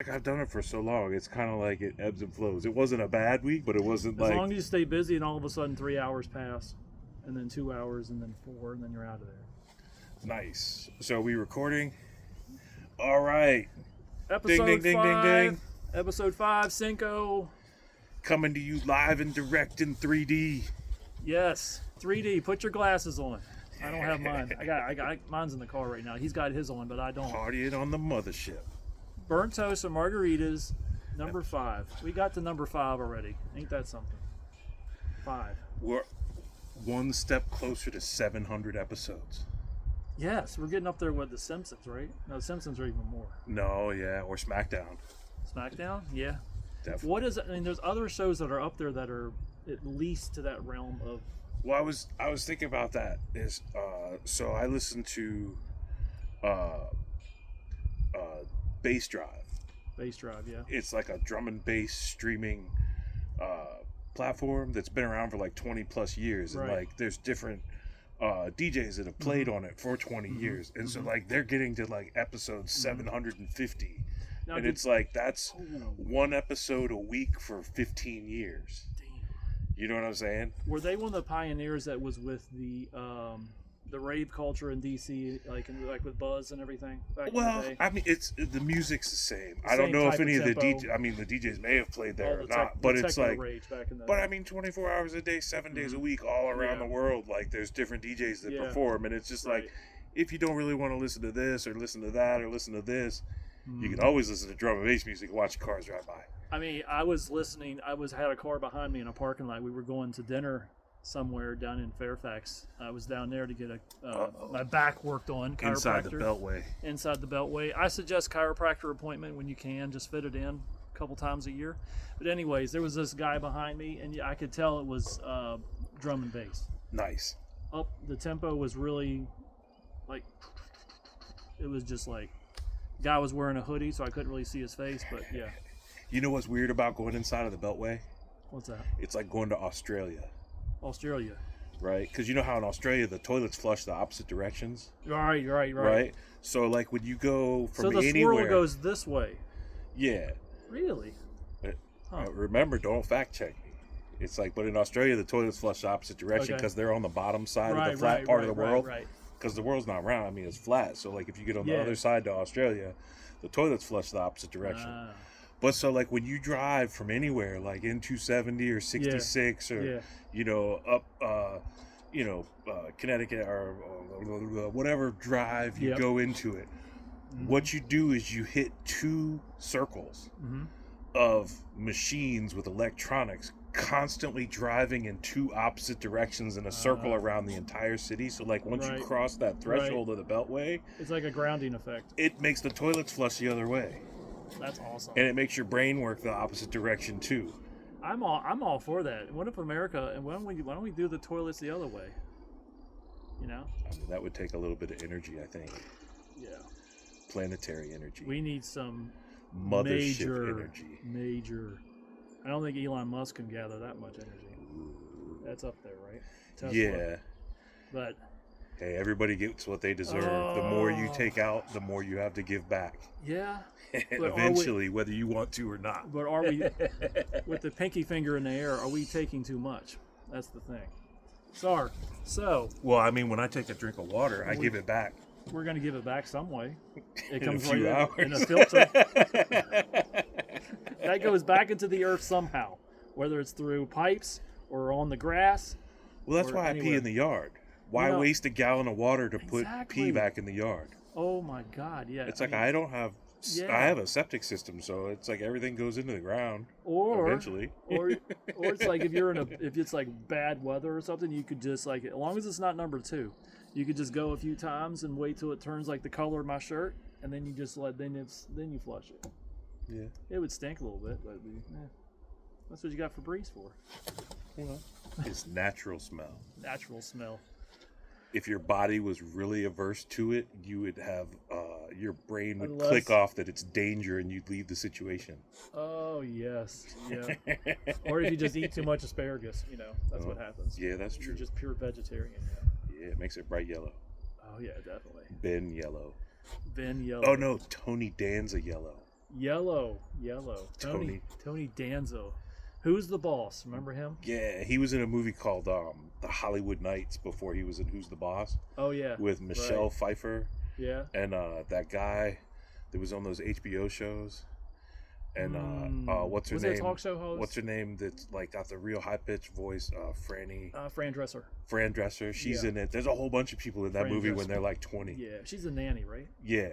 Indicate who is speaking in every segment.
Speaker 1: Like I've done it for so long, it's kind of like it ebbs and flows. It wasn't a bad week, but it wasn't
Speaker 2: As
Speaker 1: like
Speaker 2: long as you stay busy, and all of a sudden 3 hours pass, and then 2 hours, and then 4, and then you're out of there.
Speaker 1: nice. So are we recording? All right. Ding,
Speaker 2: Episode
Speaker 1: ding, ding, ding,
Speaker 2: 5.
Speaker 1: ding.
Speaker 2: Episode 5, Cinco.
Speaker 1: Coming to you live and direct in 3D.
Speaker 2: Yes, 3D. Put your glasses on. I don't have mine. I got mine's in the car right now. He's got his on, but I don't.
Speaker 1: Partying on the mothership.
Speaker 2: Burnt toast and margaritas, number 5. We got to number 5 already. Ain't that something? 5.
Speaker 1: We're one step closer to 700 episodes.
Speaker 2: Yes, we're getting up there with The Simpsons, right? No, The Simpsons are even more.
Speaker 1: No, yeah, or SmackDown.
Speaker 2: SmackDown? Yeah.
Speaker 1: Definitely.
Speaker 2: What is? I mean, there's other shows that are up there that are at least to that realm of.
Speaker 1: Well, I was thinking about that. Is so I listen to uh, Bass Drive.
Speaker 2: Bass Drive, yeah.
Speaker 1: It's like a drum and bass streaming platform that's been around for like 20 plus years, and
Speaker 2: Right.
Speaker 1: like there's different DJs that have played on it for 20 years, and so like they're getting to like episode 750,
Speaker 2: Now,
Speaker 1: and
Speaker 2: did-
Speaker 1: it's like that's
Speaker 2: Oh,
Speaker 1: one episode a week for 15 years.
Speaker 2: damn.
Speaker 1: You know what I'm saying?
Speaker 2: Were they one of the pioneers that was with the rave culture in DC, like with Buzz and everything back in
Speaker 1: Well,
Speaker 2: the day?
Speaker 1: I mean, it's the music's the same. I
Speaker 2: Same
Speaker 1: don't know if
Speaker 2: type
Speaker 1: any
Speaker 2: of
Speaker 1: of the
Speaker 2: tempo.
Speaker 1: DJs. I mean, the DJs may have played there
Speaker 2: All
Speaker 1: or
Speaker 2: the
Speaker 1: not,
Speaker 2: tech-
Speaker 1: but
Speaker 2: the
Speaker 1: it's
Speaker 2: techno
Speaker 1: like.
Speaker 2: rage back in the
Speaker 1: But I mean, 24 hours a day, 7 days a week, all around
Speaker 2: Yeah.
Speaker 1: the world. Like, there's different DJs that
Speaker 2: Yeah.
Speaker 1: perform, and it's just
Speaker 2: Right.
Speaker 1: like, if you don't really want to listen to this or listen to that or listen to this, you can always listen to drum and bass music and watch cars drive by.
Speaker 2: I mean, I was listening. Had a car behind me in a parking lot. We were going to dinner somewhere down in Fairfax. I was down there to get my back worked on.
Speaker 1: Inside the
Speaker 2: chiropractor.
Speaker 1: Beltway.
Speaker 2: Inside the Beltway. I suggest chiropractor appointment when you can. Just fit it in a couple times a year. But anyways, there was this guy behind me, and I could tell it was drum and bass.
Speaker 1: Nice.
Speaker 2: Up the tempo was really like it was just like guy was wearing a hoodie, so I couldn't really see his face. But yeah,
Speaker 1: You know what's weird about going inside of the Beltway?
Speaker 2: what's that?
Speaker 1: It's like going to Australia,
Speaker 2: Australia.
Speaker 1: right? Because you know how in Australia the toilets flush the opposite directions,
Speaker 2: Right.
Speaker 1: So, like, when you go from
Speaker 2: So the
Speaker 1: anywhere...
Speaker 2: swirl goes this way.
Speaker 1: Yeah.
Speaker 2: Really?
Speaker 1: Remember, don't fact check me. It's like, but in Australia, the toilets flush the opposite direction
Speaker 2: Okay.
Speaker 1: because they're on the bottom side of
Speaker 2: Right,
Speaker 1: the flat part of the world.
Speaker 2: Right.
Speaker 1: Because the world's not round. I mean, it's flat. So, like, if you get on the
Speaker 2: Yeah.
Speaker 1: other side to Australia, the toilets flush the opposite direction.
Speaker 2: Ah,
Speaker 1: But so, like, when you drive from anywhere, like in 270 or 66 or,
Speaker 2: yeah.
Speaker 1: you know, up, Connecticut or whatever drive you
Speaker 2: Yep.
Speaker 1: go into it, what you do is you hit two circles
Speaker 2: Mhm.
Speaker 1: of machines with electronics constantly driving in two opposite directions in a circle around the entire city. So, like, once
Speaker 2: Right.
Speaker 1: you cross that threshold of the Beltway,
Speaker 2: It's like a grounding effect.
Speaker 1: it makes the toilets flush the other way.
Speaker 2: That's awesome.
Speaker 1: And it makes your brain work the opposite direction, too.
Speaker 2: I'm all for that. What if America? And why don't we do the toilets the other way? You know?
Speaker 1: I mean, that would take a little bit of energy, I think.
Speaker 2: Yeah.
Speaker 1: Planetary energy.
Speaker 2: We need some
Speaker 1: Mothership energy.
Speaker 2: major. I don't think Elon Musk can gather that much energy. That's up there, right? Tesla.
Speaker 1: Yeah.
Speaker 2: But
Speaker 1: Hey, everybody gets what they deserve. The more you take out, the more you have to give back.
Speaker 2: yeah.
Speaker 1: And
Speaker 2: But are we-
Speaker 1: eventually, whether you want to or not.
Speaker 2: But are we, with the pinky finger in the air, are we taking too much? That's the thing. So
Speaker 1: Well, I mean, when I take a drink of water, I give it back.
Speaker 2: we're going to give it back some way. It
Speaker 1: In a
Speaker 2: comes
Speaker 1: few
Speaker 2: right
Speaker 1: hours.
Speaker 2: in a filter. That goes back into the earth somehow, whether it's through pipes or on the grass.
Speaker 1: Well, that's
Speaker 2: Or
Speaker 1: why I pee
Speaker 2: anywhere.
Speaker 1: in the yard. Why
Speaker 2: No.
Speaker 1: waste a gallon of water to put
Speaker 2: Exactly.
Speaker 1: pee back in the yard?
Speaker 2: Oh my God! Yeah.
Speaker 1: It's like
Speaker 2: mean,
Speaker 1: I don't have.
Speaker 2: Yeah.
Speaker 1: I have a septic system, so it's like everything goes into the ground
Speaker 2: or
Speaker 1: eventually.
Speaker 2: or it's like if it's like bad weather or something, you could just like, as long as it's not number 2, you could just go a few times and wait till it turns like the color of my shirt, and then you just then you flush it.
Speaker 1: Yeah.
Speaker 2: It would stink a little bit, but that's what you got Febreze for.
Speaker 1: It's natural smell.
Speaker 2: Natural smell.
Speaker 1: If your body was really averse to it, you would have your brain would
Speaker 2: Unless-
Speaker 1: click off that it's danger, and you'd leave the situation.
Speaker 2: Oh yes, yeah. Or if you just eat too much asparagus, that's what happens.
Speaker 1: Yeah, that's true.
Speaker 2: You're just pure vegetarian. Yeah.
Speaker 1: Yeah, it makes it bright yellow.
Speaker 2: Oh yeah, definitely.
Speaker 1: Ben yellow.
Speaker 2: Ben Yellow.
Speaker 1: Oh no, Tony Danza yellow.
Speaker 2: Yellow. Tony Danza. Who's the boss? Remember him?
Speaker 1: Yeah, he was in a movie called The Hollywood Knights before he was in Who's the Boss?
Speaker 2: Oh yeah.
Speaker 1: With Michelle Pfeiffer.
Speaker 2: Yeah.
Speaker 1: And that guy that was on those HBO shows. And what's her
Speaker 2: was
Speaker 1: name?
Speaker 2: Was it a talk show host?
Speaker 1: What's her name that's like got the real high pitched voice?
Speaker 2: Fran Dresser.
Speaker 1: Fran Dresser. She's in it. There's a whole bunch of people in that movie when they're like 20.
Speaker 2: Yeah, she's a nanny, right?
Speaker 1: Yeah.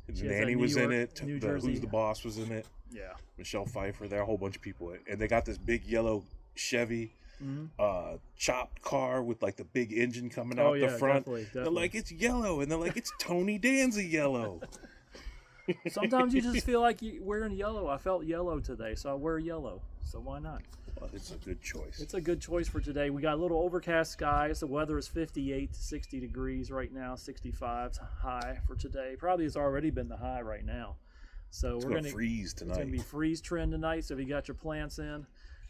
Speaker 1: The nanny was in it. Who's the Boss was in it.
Speaker 2: Yeah.
Speaker 1: Michelle Pfeiffer. There are a whole bunch of people. And they got this big yellow Chevy chopped car with like the big engine coming out the front.
Speaker 2: Definitely.
Speaker 1: They're like, it's yellow. And they're like, it's Tony Danza yellow.
Speaker 2: Sometimes you just feel like you're wearing yellow. I felt yellow today, so I wear yellow. So why not?
Speaker 1: Well, it's a good choice.
Speaker 2: It's a good choice for today. We got a little overcast skies. The weather is 58 to 60 degrees right now. 65's high for today. Probably has already been the high right now. So
Speaker 1: we're going to freeze tonight.
Speaker 2: It's going to be freeze trend tonight. So if you got your plants in,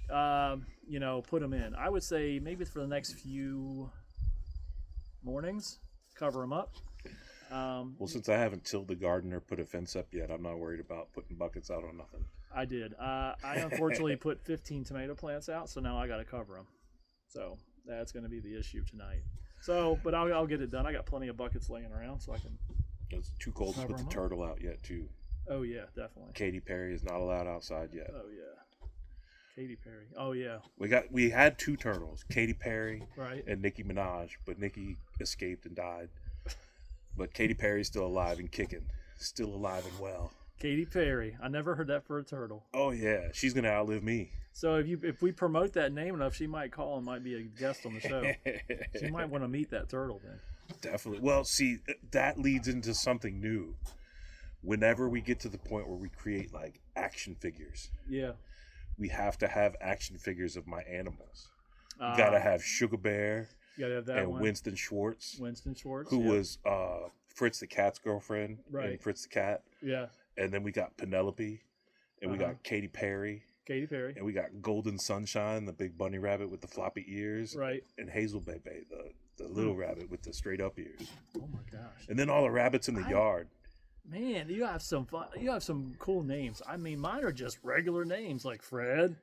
Speaker 2: put them in. I would say maybe for the next few mornings, cover them up.
Speaker 1: Well, since I haven't tilled the garden or put a fence up yet, I'm not worried about putting buckets out on nothing.
Speaker 2: I did. I unfortunately put 15 tomato plants out, so now I got to cover them. So that's going to be the issue tonight. So, but I'll get it done. I got plenty of buckets laying around, so I can.
Speaker 1: It's too cold to put the turtle out yet, too.
Speaker 2: Oh yeah, definitely.
Speaker 1: Katy Perry is not allowed outside yet.
Speaker 2: Oh yeah, Katy Perry. Oh yeah.
Speaker 1: We had two turtles, Katy Perry
Speaker 2: right.
Speaker 1: and Nicki Minaj, but Nicki escaped and died. But Katy Perry's still alive and kicking, still alive and well.
Speaker 2: Katy Perry. I never heard that for a turtle.
Speaker 1: Oh yeah, she's gonna outlive me.
Speaker 2: So if we promote that name enough, she might call and might be a guest on the show. She might want to meet that turtle then.
Speaker 1: Definitely. Well, see, that leads into something new. Whenever we get to the point where we create like action figures, we have to have action figures of my animals. You gotta have Sugar Bear.
Speaker 2: You gotta have that
Speaker 1: and
Speaker 2: one.
Speaker 1: Winston Schwartz.
Speaker 2: Who
Speaker 1: was Fritz the Cat's girlfriend.
Speaker 2: Right.
Speaker 1: And Fritz the Cat.
Speaker 2: Yeah.
Speaker 1: And then we got Penelope. And we got Katy Perry. And we got Golden Sunshine, the big bunny rabbit with the floppy ears.
Speaker 2: Right.
Speaker 1: And Hazel Bebe, the little rabbit with the straight up ears.
Speaker 2: Oh my gosh.
Speaker 1: And then all the rabbits in the yard.
Speaker 2: Man, you have some fun. You have some cool names. I mean, mine are just regular names like Fred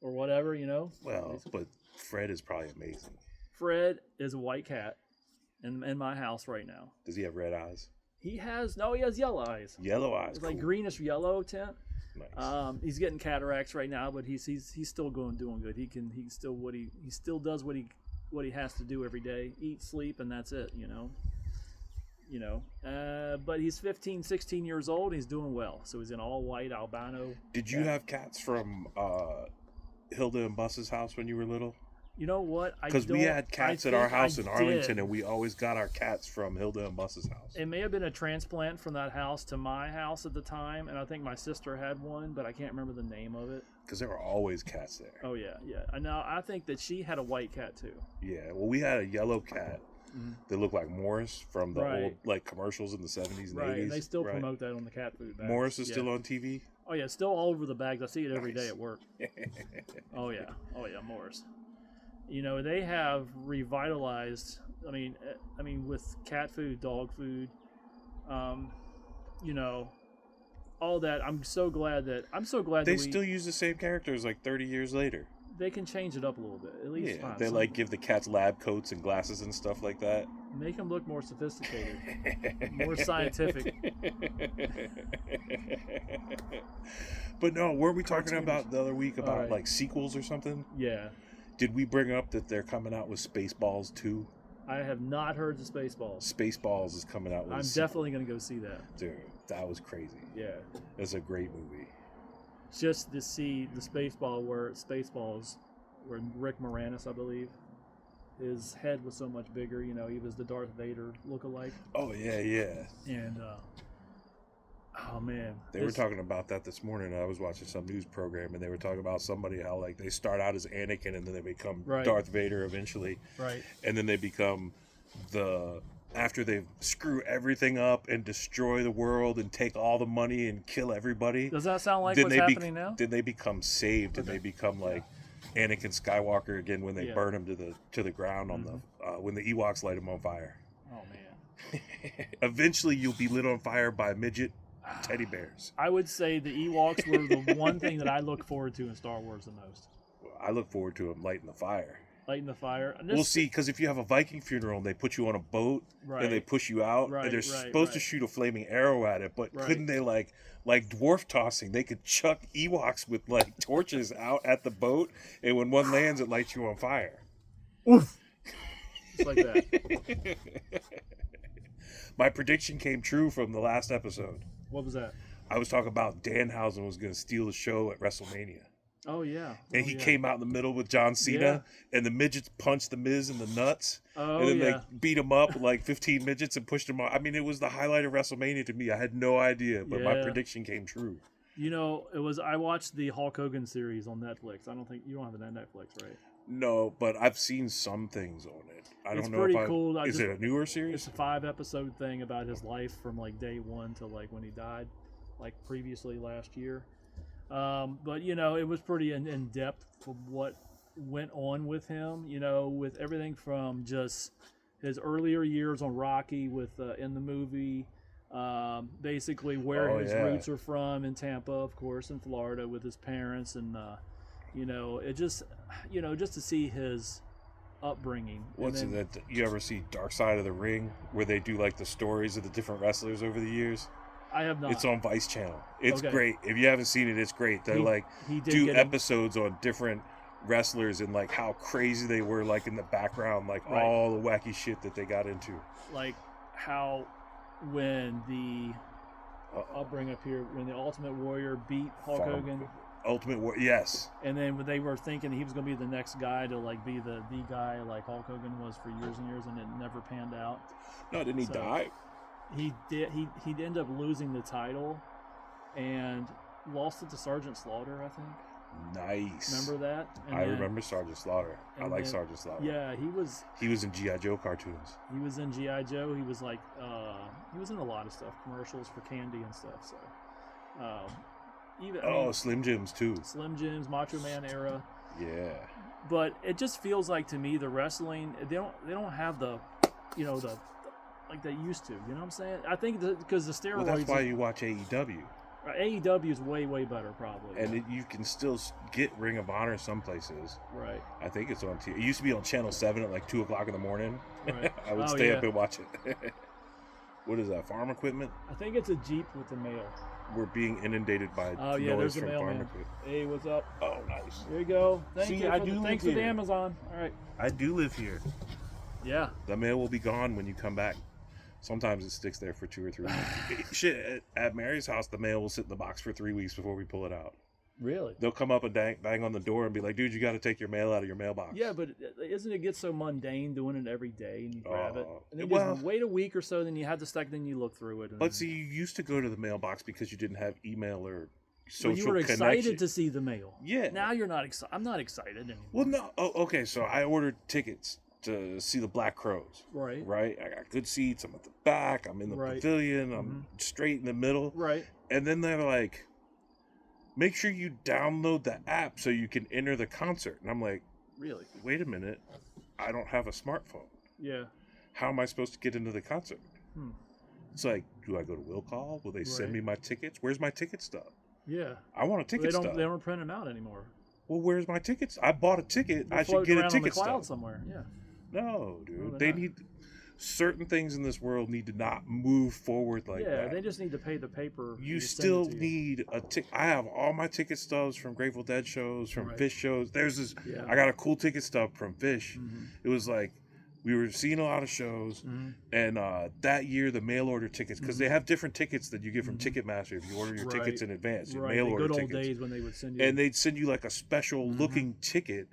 Speaker 2: or whatever,
Speaker 1: Well, but Fred is probably amazing.
Speaker 2: Fred is a white cat in my house right now.
Speaker 1: Does he have red eyes?
Speaker 2: He has yellow eyes.
Speaker 1: Yellow eyes.
Speaker 2: It's like greenish yellow tint.
Speaker 1: Nice.
Speaker 2: He's getting cataracts right now, but he's still doing good. He still does what he has to do every day. Eat, sleep, and that's it, but he's 15, 16 years old. He's doing well. So he's an all white albino.
Speaker 1: Did you have cats from Hilda and Bus's house when you were little?
Speaker 2: You know what?
Speaker 1: Because we had cats at our house in Arlington, and we always got our cats from Hilda and Bus's house.
Speaker 2: It may have been a transplant from that house to my house at the time, and I think my sister had one, but I can't remember the name of it.
Speaker 1: Because there were always cats there.
Speaker 2: Oh, yeah. Now, I think that she had a white cat, too.
Speaker 1: Yeah, well, we had a yellow cat that looked like Morris from the old commercials in the 70s and 80s.
Speaker 2: And they still promote that on the cat food bags.
Speaker 1: Morris is still on TV?
Speaker 2: Oh, yeah, it's still all over the bags. I see it every day at work. Oh, yeah, Morris. They have revitalized. I mean, with cat food, dog food, all that. I'm so glad
Speaker 1: they still use the same characters like 30 years later.
Speaker 2: They can change it up a little bit, at least.
Speaker 1: Yeah, they give the cats lab coats and glasses and stuff like that.
Speaker 2: Make them look more sophisticated, more scientific.
Speaker 1: But no, weren't we talking about the other week about like sequels or something?
Speaker 2: Yeah.
Speaker 1: Did we bring up that they're coming out with Spaceballs 2?
Speaker 2: I have not heard the Spaceballs.
Speaker 1: Spaceballs is coming out with
Speaker 2: I'm definitely going to go see that.
Speaker 1: Dude, that was crazy.
Speaker 2: Yeah.
Speaker 1: It's a great movie.
Speaker 2: Just to see the Spaceballs, where Rick Moranis, I believe, his head was so much bigger. He was the Darth Vader lookalike.
Speaker 1: Oh, yeah.
Speaker 2: And, oh man,
Speaker 1: they were talking about that this morning. I was watching some news program, and they were talking about somebody how like they start out as Anakin, and then they become Darth Vader eventually, and then they become after they screw everything up and destroy the world and take all the money and kill everybody.
Speaker 2: Does that sound like what's happening now?
Speaker 1: Then they become saved, and they become like Anakin Skywalker again when they burn him to the ground on the when the Ewoks light him on fire.
Speaker 2: Oh man!
Speaker 1: Eventually, you'll be lit on fire by a midget. teddy bears.
Speaker 2: I would say the Ewoks were the one thing that I look forward to in Star Wars the most.
Speaker 1: I look forward to them lighting the fire.
Speaker 2: Lighting the fire.
Speaker 1: We'll see, because if you have a Viking funeral and they put you on a boat and they push you out, and they're supposed to shoot a flaming arrow at it, but couldn't they like dwarf tossing? They could chuck Ewoks with like torches out at the boat, and when one lands, it lights you on fire.
Speaker 2: Oof! Just like that.
Speaker 1: My prediction came true from the last episode.
Speaker 2: What was that?
Speaker 1: I was talking about Danhausen was going to steal the show at WrestleMania.
Speaker 2: Oh, yeah.
Speaker 1: And he came out in the middle with John Cena, and the midgets punched the Miz in the nuts.
Speaker 2: Oh,
Speaker 1: and then they beat him up with like 15 midgets and pushed him off. I mean, it was the highlight of WrestleMania to me. I had no idea, but my prediction came true.
Speaker 2: You know, I watched the Hulk Hogan series on Netflix. I don't think you don't have it on Netflix, right?
Speaker 1: No, but I've seen some things on it. I don't know
Speaker 2: pretty
Speaker 1: if
Speaker 2: cool.
Speaker 1: Is it a newer series?
Speaker 2: It's a 5-episode thing about his life from like day one to like when he died, like previously last year. But you know, it was pretty in depth of what went on with him. You know, with everything from just his earlier years on Rocky with in the movie, basically where his roots are from in Tampa, of course, in Florida with his parents, and you know, it just to see his upbringing.
Speaker 1: What's it that you ever see Dark Side of the Ring, where they do like the stories of the different wrestlers over the years?
Speaker 2: I have not.
Speaker 1: It's on Vice Channel. It's great. If you haven't seen it, it's great. They do episodes on different wrestlers and like how crazy they were, like in the background, like all the wacky shit that they got into.
Speaker 2: Like how when the I'll bring up here when the Ultimate Warrior beat Hulk Hogan.
Speaker 1: Ultimate Warrior, yes.
Speaker 2: And then when they were thinking he was going to be the next guy to like be the guy like Hulk Hogan was for years and years, and it never panned out.
Speaker 1: No, didn't he die?
Speaker 2: He did. He ended up losing the title, and lost it to Sergeant Slaughter, I think.
Speaker 1: Nice.
Speaker 2: Remember that?
Speaker 1: I remember Sergeant Slaughter. I like Sergeant Slaughter.
Speaker 2: Yeah, he was.
Speaker 1: He was in G.I. Joe cartoons.
Speaker 2: He was in G.I. Joe. He was like, he was in a lot of stuff, commercials for candy and stuff. So, even
Speaker 1: Slim Jims too.
Speaker 2: Slim Jims, Macho Man era.
Speaker 1: Yeah.
Speaker 2: But it just feels like to me the wrestling they don't have the, you know, the like they used to. You know what I'm saying? I think because the steroids.
Speaker 1: Well, that's why you watch AEW.
Speaker 2: AEW is way better, probably.
Speaker 1: And you can still get Ring of Honor some places.
Speaker 2: Right.
Speaker 1: I think it's on TV. It used to be on Channel 7 at like 2 o'clock in the morning.
Speaker 2: Right.
Speaker 1: I would stay up and watch it. What is that, farm equipment?
Speaker 2: I think it's a Jeep with the mail.
Speaker 1: We're being inundated by noise from farm equipment.
Speaker 2: Hey, what's up?
Speaker 1: Oh, nice.
Speaker 2: There you go. Thanks for the Amazon. All right.
Speaker 1: I do live here.
Speaker 2: Yeah.
Speaker 1: The mail will be gone when you come back. Sometimes it sticks there for 2 or 3 weeks. Shit, at Mary's house, the mail will sit in the box for 3 weeks before we pull it out.
Speaker 2: Really?
Speaker 1: They'll come up and bang on the door and be like, dude, you got to take your mail out of your mailbox.
Speaker 2: Yeah, but isn't it get so mundane doing it every day and you grab it? And then just wait a week or so, then you have to stack, then you look through it.
Speaker 1: But see, you used to go to the mailbox because you didn't have email or social connection.
Speaker 2: You were excited to see the mail.
Speaker 1: Yeah.
Speaker 2: Now you're not excited. I'm not excited anymore.
Speaker 1: Well, no. Oh, okay, so I ordered tickets to see the Black Crows.
Speaker 2: Right.
Speaker 1: Right? I got good seats. I'm at the back. I'm in the pavilion. I'm straight in the middle.
Speaker 2: Right.
Speaker 1: And then they're like, make sure you download the app so you can enter the concert. And I'm like,
Speaker 2: really?
Speaker 1: Wait a minute. I don't have a smartphone.
Speaker 2: Yeah.
Speaker 1: How am I supposed to get into the concert? It's like, do I go to Will Call? Will they send me my tickets? Where's my ticket stub?
Speaker 2: Yeah.
Speaker 1: I want a ticket stub.
Speaker 2: They don't print them out anymore.
Speaker 1: Well, where's my tickets? I bought a ticket. I should get a ticket
Speaker 2: on the
Speaker 1: stub.
Speaker 2: cloud somewhere. Yeah.
Speaker 1: No, dude. No, they need certain things in this world need to not move forward like that.
Speaker 2: Yeah, they just need to pay the paper.
Speaker 1: You still need a ticket. I have all my ticket stubs from Grateful Dead shows, from Fish shows. There's this. Yeah. I got a cool ticket stub from Fish. It was like we were seeing a lot of shows, and that year the mail order tickets, because they have different tickets that you get from Ticketmaster if you order your tickets in advance. Your mail order tickets.
Speaker 2: Good old days when they would send you.
Speaker 1: And they'd send you like a special looking ticket.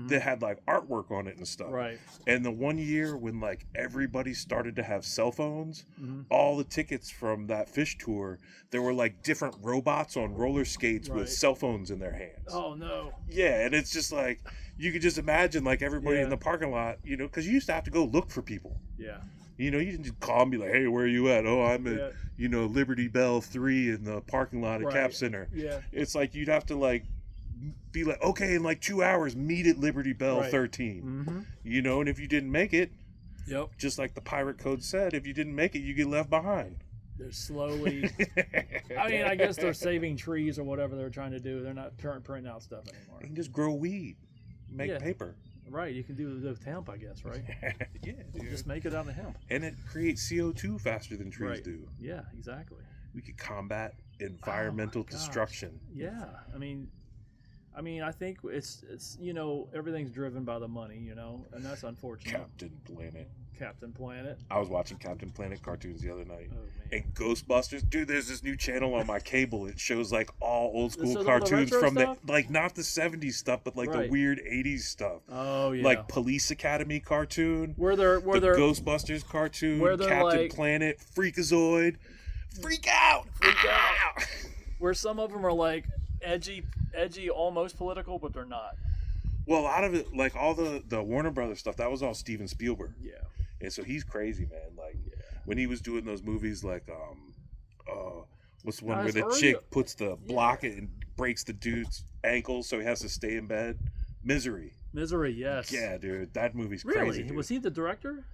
Speaker 1: That had like artwork on it and stuff.
Speaker 2: Right.
Speaker 1: And the one year when like everybody started to have cell phones, all the tickets from that Fish tour, there were like different robots on roller skates with cell phones in their hands.
Speaker 2: Oh no.
Speaker 1: Yeah, and it's just like you could just imagine like everybody in the parking lot, you know, because you used to have to go look for people.
Speaker 2: Yeah.
Speaker 1: You know, you didn't just call and be like, hey, where are you at? Oh, I'm at, you know, Liberty Bell 3 in the parking lot at Cap Center.
Speaker 2: Yeah.
Speaker 1: It's like you'd have to like be like, okay, in like 2 hours, meet at Liberty Bell 13. You know, and if you didn't make it, just like the pirate code said, if you didn't make it, you get left behind.
Speaker 2: They're slowly. I mean, I guess they're saving trees or whatever they're trying to do. They're not printing out stuff anymore.
Speaker 1: You can just grow weed, make paper.
Speaker 2: Right, you can do it with hemp, I guess, right?
Speaker 1: Yeah, dude.
Speaker 2: Just make it out of hemp.
Speaker 1: And it creates CO2 faster than trees do.
Speaker 2: Yeah, exactly.
Speaker 1: We could combat environmental destruction.
Speaker 2: Yeah, I mean, I think it's everything's driven by the money, and that's unfortunate. Captain Planet.
Speaker 1: I was watching Captain Planet cartoons the other night.
Speaker 2: Oh, man.
Speaker 1: And Ghostbusters, dude, there's this new channel on my cable. It shows like all old school
Speaker 2: all
Speaker 1: cartoons
Speaker 2: the
Speaker 1: from
Speaker 2: stuff?
Speaker 1: not the 70s stuff, but like the weird 80s stuff.
Speaker 2: Oh yeah.
Speaker 1: Like Police Academy cartoon.
Speaker 2: Where they're
Speaker 1: Ghostbusters cartoon, Captain Planet, Freakazoid. Freak out.
Speaker 2: Where some of them are like edgy, almost political, but they're not.
Speaker 1: Well, a lot of it, like all the Warner Brothers stuff, that was all Steven Spielberg.
Speaker 2: Yeah.
Speaker 1: And so he's crazy, man. Like when he was doing those movies, like what's the one where the chick puts the block and breaks the dude's ankles, so he has to stay in bed? Misery, yes. Yeah, dude, that movie's crazy. Really?
Speaker 2: Was he the director?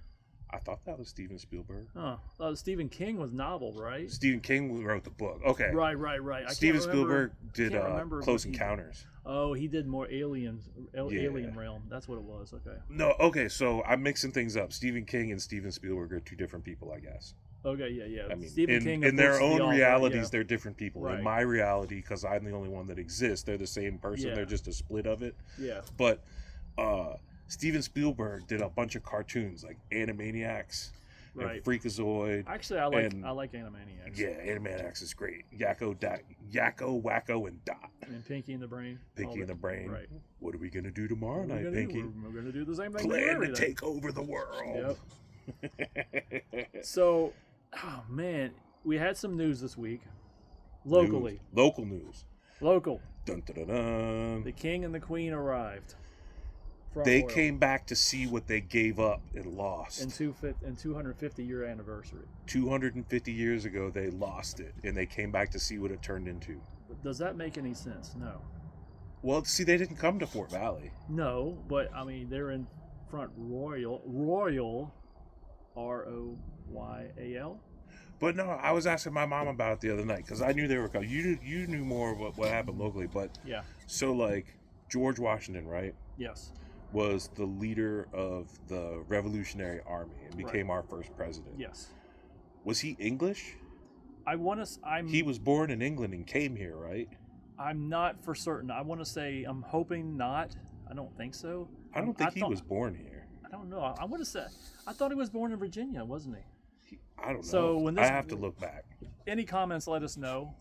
Speaker 1: I thought that was Steven Spielberg.
Speaker 2: Oh, Stephen King was novel, right?
Speaker 1: Stephen King wrote the book. Okay.
Speaker 2: Right.
Speaker 1: Steven Spielberg did Close Encounters.
Speaker 2: Oh, he did more Alien Realm. That's what it was. Okay.
Speaker 1: No, okay, so I'm mixing things up. Stephen King and Steven Spielberg are two different people, I guess.
Speaker 2: Okay, yeah.
Speaker 1: I mean,
Speaker 2: Stephen King,
Speaker 1: in their own realities, they're different people.
Speaker 2: Right.
Speaker 1: In my reality, because I'm the only one that exists, they're the same person.
Speaker 2: Yeah.
Speaker 1: They're just a split of it.
Speaker 2: Yeah.
Speaker 1: But Steven Spielberg did a bunch of cartoons like Animaniacs and Freakazoid.
Speaker 2: Actually, I like Animaniacs.
Speaker 1: Yeah, Animaniacs is great. Yakko, Wacko, and Dot.
Speaker 2: And Pinky and the Brain.
Speaker 1: Pinky and the Brain.
Speaker 2: Right.
Speaker 1: What are we going to do tomorrow night, Pinky?
Speaker 2: We're going to do the same thing.
Speaker 1: Plan to take over the world.
Speaker 2: Yep. So, oh man, we had some news this week. Locally.
Speaker 1: Local news.
Speaker 2: Local.
Speaker 1: Dun, dun, dun, dun.
Speaker 2: The King and the Queen arrived.
Speaker 1: They came back to see what they gave up and lost.
Speaker 2: In 250-year anniversary.
Speaker 1: 250 years ago, they lost it, and they came back to see what it turned into.
Speaker 2: Does that make any sense? No.
Speaker 1: Well, see, they didn't come to Fort Valley.
Speaker 2: No, but, I mean, they're in Front Royal, R-O-Y-A-L.
Speaker 1: But no, I was asking my mom about it the other night, because I knew they were coming. You knew more of what happened locally, but...
Speaker 2: Yeah.
Speaker 1: So, like, George Washington, right?
Speaker 2: Yes.
Speaker 1: Was the leader of the Revolutionary Army and became our first president.
Speaker 2: Yes.
Speaker 1: Was he English?
Speaker 2: He
Speaker 1: was born in England and came here, right?
Speaker 2: I'm not for certain. I want to say, I'm hoping not. I don't think so.
Speaker 1: I don't think he was born here.
Speaker 2: I don't know. I want to say, I thought he was born in Virginia, wasn't he?
Speaker 1: I don't know.
Speaker 2: So
Speaker 1: I have to look back.
Speaker 2: Any comments, let us know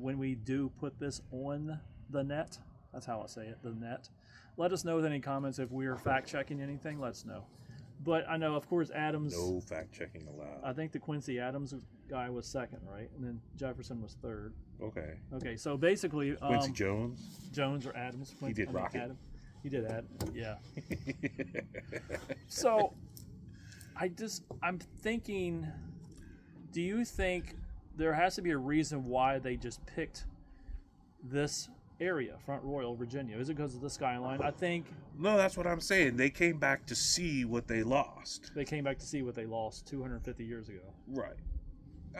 Speaker 2: when we do put this on the net. That's how I say it, the net. Let us know with any comments. If we are fact-checking anything, let us know. But I know, of course, Adams...
Speaker 1: No fact-checking allowed.
Speaker 2: I think the Quincy Adams guy was second, right? And then Jefferson was third. Okay, so basically...
Speaker 1: Quincy Jones?
Speaker 2: Jones or Adams.
Speaker 1: He did Rocket.
Speaker 2: Adam. He did Adam, yeah. So, I'm thinking, do you think there has to be a reason why they just picked this area, Front Royal, Virginia? Is it because of the skyline? I think...
Speaker 1: No, that's what I'm saying. They came back to see what they lost.
Speaker 2: They came back to see what they lost 250 years ago.
Speaker 1: Right.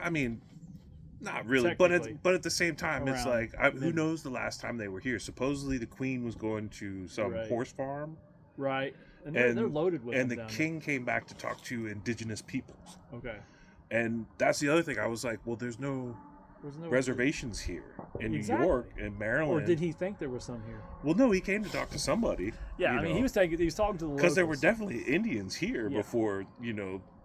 Speaker 1: I mean, not really, but at the same time, it's like, who knows the last time they were here? Supposedly the Queen was going to some horse farm.
Speaker 2: Right. And they're loaded with them.
Speaker 1: And the King came back to talk to indigenous peoples.
Speaker 2: Okay.
Speaker 1: And that's the other thing. I was like, well, there's no reservations here in New York and Maryland.
Speaker 2: Or did he think there was some here?
Speaker 1: Well, no, he came to talk to somebody.
Speaker 2: Yeah, I mean, he was talking to the locals.
Speaker 1: Because there were definitely Indians here before,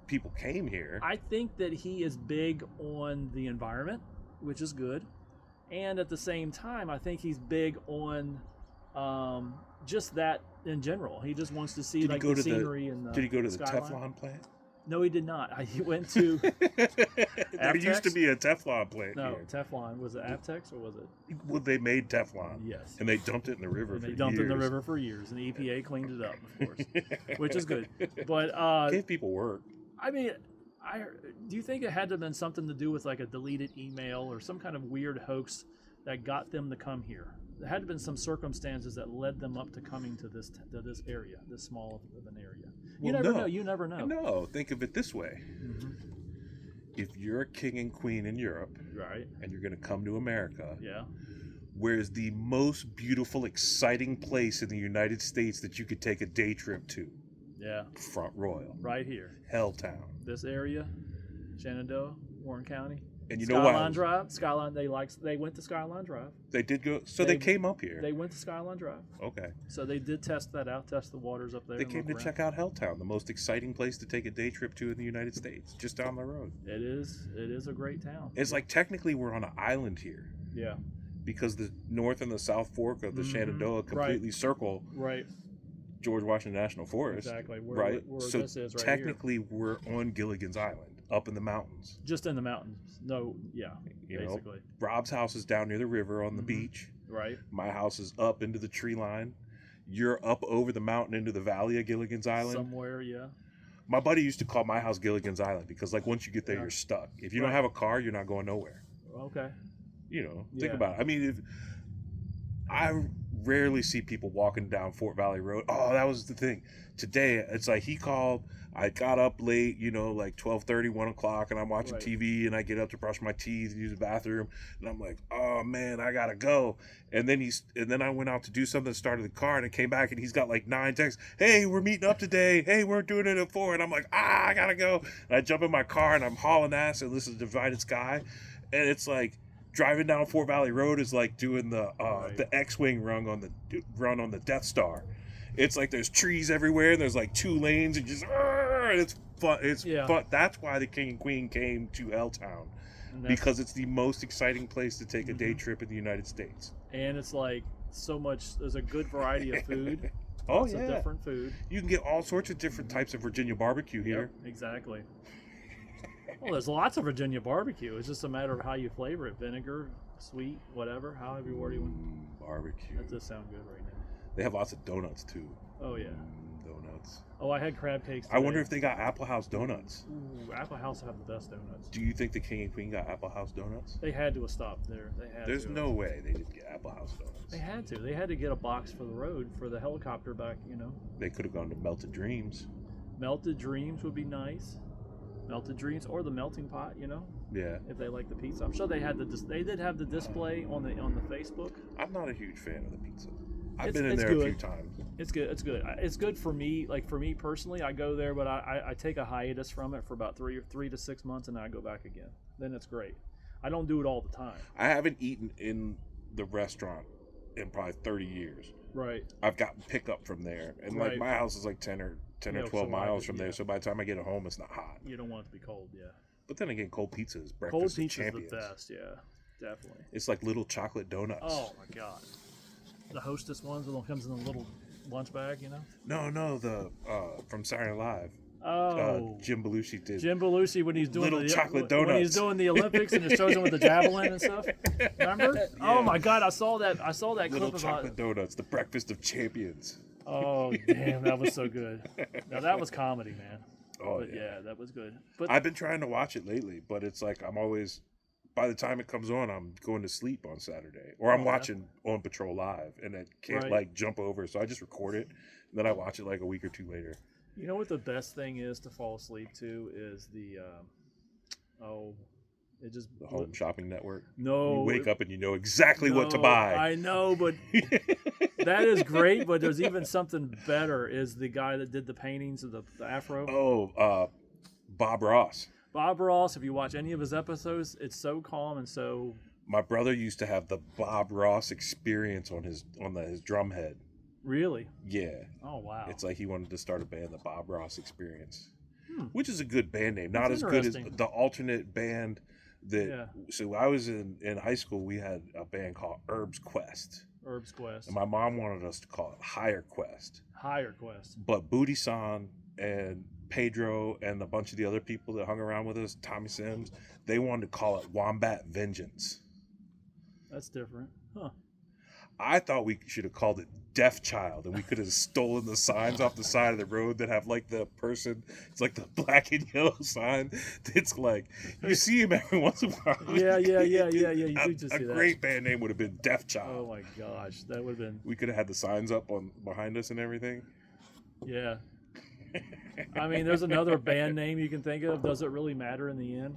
Speaker 1: people came here.
Speaker 2: I think that he is big on the environment, which is good. And at the same time, I think he's big on just that in general. He just wants to see the scenery and the
Speaker 1: Did he go to the
Speaker 2: skyline.
Speaker 1: Teflon plant?
Speaker 2: No, he did not. He went to...
Speaker 1: There used to be a Teflon plant here.
Speaker 2: No, Teflon. Was it Avtex or was it...
Speaker 1: Well, they made Teflon.
Speaker 2: Yes.
Speaker 1: And they dumped it in the river for years.
Speaker 2: They dumped it in the river for years, and the EPA cleaned it up, of course, which is good. But...
Speaker 1: gave people work.
Speaker 2: I mean, do you think it had to have been something to do with like a deleted email or some kind of weird hoax that got them to come here? There had to have been some circumstances that led them up to coming to this area, this small of an area. You never know.
Speaker 1: No, think of it this way.
Speaker 2: Mm-hmm.
Speaker 1: if you're a king and queen in Europe,
Speaker 2: right,
Speaker 1: and you're going to come to America,
Speaker 2: yeah,
Speaker 1: where's the most beautiful, exciting place in the United States that you could take a day trip to?
Speaker 2: yeah,
Speaker 1: Front Royal.
Speaker 2: right here,
Speaker 1: Helltown.
Speaker 2: this area, Shenandoah, Warren County.
Speaker 1: And you know why?
Speaker 2: Skyline. They went to Skyline Drive.
Speaker 1: They did go. So they came up here.
Speaker 2: They went to Skyline Drive.
Speaker 1: Okay.
Speaker 2: So they did test that out, test the waters up there.
Speaker 1: They came to check out Helltown, the most exciting place to take a day trip to in the United States, just down the road.
Speaker 2: It is. It is a great town.
Speaker 1: It's like technically we're on an island here.
Speaker 2: Yeah.
Speaker 1: Because the North and the South Fork of the Shenandoah completely circle George Washington National Forest.
Speaker 2: Exactly.
Speaker 1: Where
Speaker 2: so this is right
Speaker 1: technically we're on Gilligan's Island, up in the mountains.
Speaker 2: Just in the mountains. No, yeah. Basically.
Speaker 1: Rob's house is down near the river on the beach.
Speaker 2: Right.
Speaker 1: My house is up into the tree line. You're up over the mountain into the valley of Gilligan's Island.
Speaker 2: Somewhere, yeah.
Speaker 1: My buddy used to call my house Gilligan's Island because, like, once you get there, you're stuck. If you don't have a car, you're not going nowhere.
Speaker 2: Okay.
Speaker 1: Think about it. I mean, I rarely see people walking down Fort Valley Road. Oh, that was the thing. Today, it's like he called. I got up late, like 12:30, 1 o'clock, and I'm watching TV, and I get up to brush my teeth, use the bathroom, and I'm like, oh man, I gotta go. And then I went out to do something, started the car, and I came back, and he's got like 9 texts. Hey, we're meeting up today. Hey, we're doing it at 4. And I'm like, I gotta go. And I jump in my car, and I'm hauling ass, and listen to Divided Sky, and it's like driving down Fort Valley Road is like doing the X-wing run on the Death Star. It's like there's trees everywhere, and there's like 2 lanes, and just it's fun. It's fun. That's why the king and queen came to Helltown, because it's the most exciting place to take a day trip in the United States.
Speaker 2: And it's like so much. There's a good variety of food.
Speaker 1: Lots
Speaker 2: of different food.
Speaker 1: You can get all sorts of different types of Virginia barbecue here.
Speaker 2: Yep, exactly. Well, there's lots of Virginia barbecue. It's just a matter of how you flavor it: vinegar, sweet, whatever. However you want.
Speaker 1: Barbecue.
Speaker 2: That does sound good right now.
Speaker 1: They have lots of donuts too.
Speaker 2: Oh yeah.
Speaker 1: Donuts.
Speaker 2: Oh, I had crab cakes today.
Speaker 1: I wonder if they got Apple House donuts.
Speaker 2: Ooh, Apple House have the best donuts.
Speaker 1: Do you think the king and queen got Apple House donuts?
Speaker 2: They had to have stopped there.
Speaker 1: There's no way they didn't get Apple House donuts.
Speaker 2: They had to. They had to get a box for the road for the helicopter back.
Speaker 1: They could have gone to Melted Dreams.
Speaker 2: Melted Dreams would be nice. Melted Dreams or the Melting Pot.
Speaker 1: Yeah.
Speaker 2: If they like the pizza, I'm sure they had they did have the display on the Facebook.
Speaker 1: I'm not a huge fan of the pizza. I've been in there a few times.
Speaker 2: It's good. It's good. It's good for me. Like for me personally, I go there, but I take a hiatus from it for about 3 to 6 months, and then I go back again. Then it's great. I don't do it all the time.
Speaker 1: I haven't eaten in the restaurant in probably 30 years.
Speaker 2: Right.
Speaker 1: I've gotten pickup from there, and like my house is like 10 or 12 miles from there. So by the time I get home, it's not hot.
Speaker 2: You don't want it to be cold, yeah.
Speaker 1: But then again, cold pizza is breakfast of champions.
Speaker 2: Cold pizza is the best, yeah, definitely.
Speaker 1: It's like little chocolate donuts.
Speaker 2: Oh my god. The Hostess ones that comes in a little lunch bag,
Speaker 1: No, the from Saturday Night Live.
Speaker 2: Oh,
Speaker 1: Jim Belushi did.
Speaker 2: Jim Belushi when he's doing
Speaker 1: little chocolate donuts.
Speaker 2: When he's doing the Olympics and it shows him with the javelin and stuff. Remember? Yeah. Oh my God, I saw that
Speaker 1: little
Speaker 2: clip
Speaker 1: little chocolate donuts, the breakfast of champions.
Speaker 2: Oh damn, that was so good. Now that was comedy, man.
Speaker 1: Oh
Speaker 2: but yeah, that was good. But
Speaker 1: I've been trying to watch it lately, but it's like I'm always. By the time it comes on, I'm going to sleep on Saturday, or I'm watching On Patrol Live, and I can't like jump over, so I just record it, and then I watch it like a week or two later.
Speaker 2: You know what the best thing is to fall asleep to is the
Speaker 1: the Home Shopping Network.
Speaker 2: No,
Speaker 1: you wake up and you know exactly what to buy.
Speaker 2: I know, but that is great. But there's even something better. Is the guy that did the paintings of the afro?
Speaker 1: Oh, Bob Ross.
Speaker 2: Bob Ross, if you watch any of his episodes, it's so calm and so.
Speaker 1: My brother used to have the Bob Ross experience on his drum head.
Speaker 2: Really?
Speaker 1: Yeah.
Speaker 2: Oh wow.
Speaker 1: It's like he wanted to start a band, the Bob Ross Experience, which is a good band name. Not
Speaker 2: That's
Speaker 1: as good as the alternate band that.
Speaker 2: Yeah.
Speaker 1: So I was in high school. We had a band called Herb's Quest.
Speaker 2: Herb's Quest.
Speaker 1: And my mom wanted us to call it Higher Quest.
Speaker 2: Higher Quest.
Speaker 1: But Booty San and Pedro and a bunch of the other people that hung around with us, Tommy Sims, they wanted to call it Wombat Vengeance.
Speaker 2: That's different. Huh.
Speaker 1: I thought we should have called it Deaf Child, and we could have stolen the signs off the side of the road that have like the person, it's like the black and yellow sign. It's like, you see him every once in a while.
Speaker 2: Yeah. You do just see that.
Speaker 1: A great band name would have been Deaf Child.
Speaker 2: Oh my gosh, that would have been.
Speaker 1: We could have had the signs up on behind us and everything.
Speaker 2: Yeah. I mean, there's another band name you can think of. Does it really matter in the end?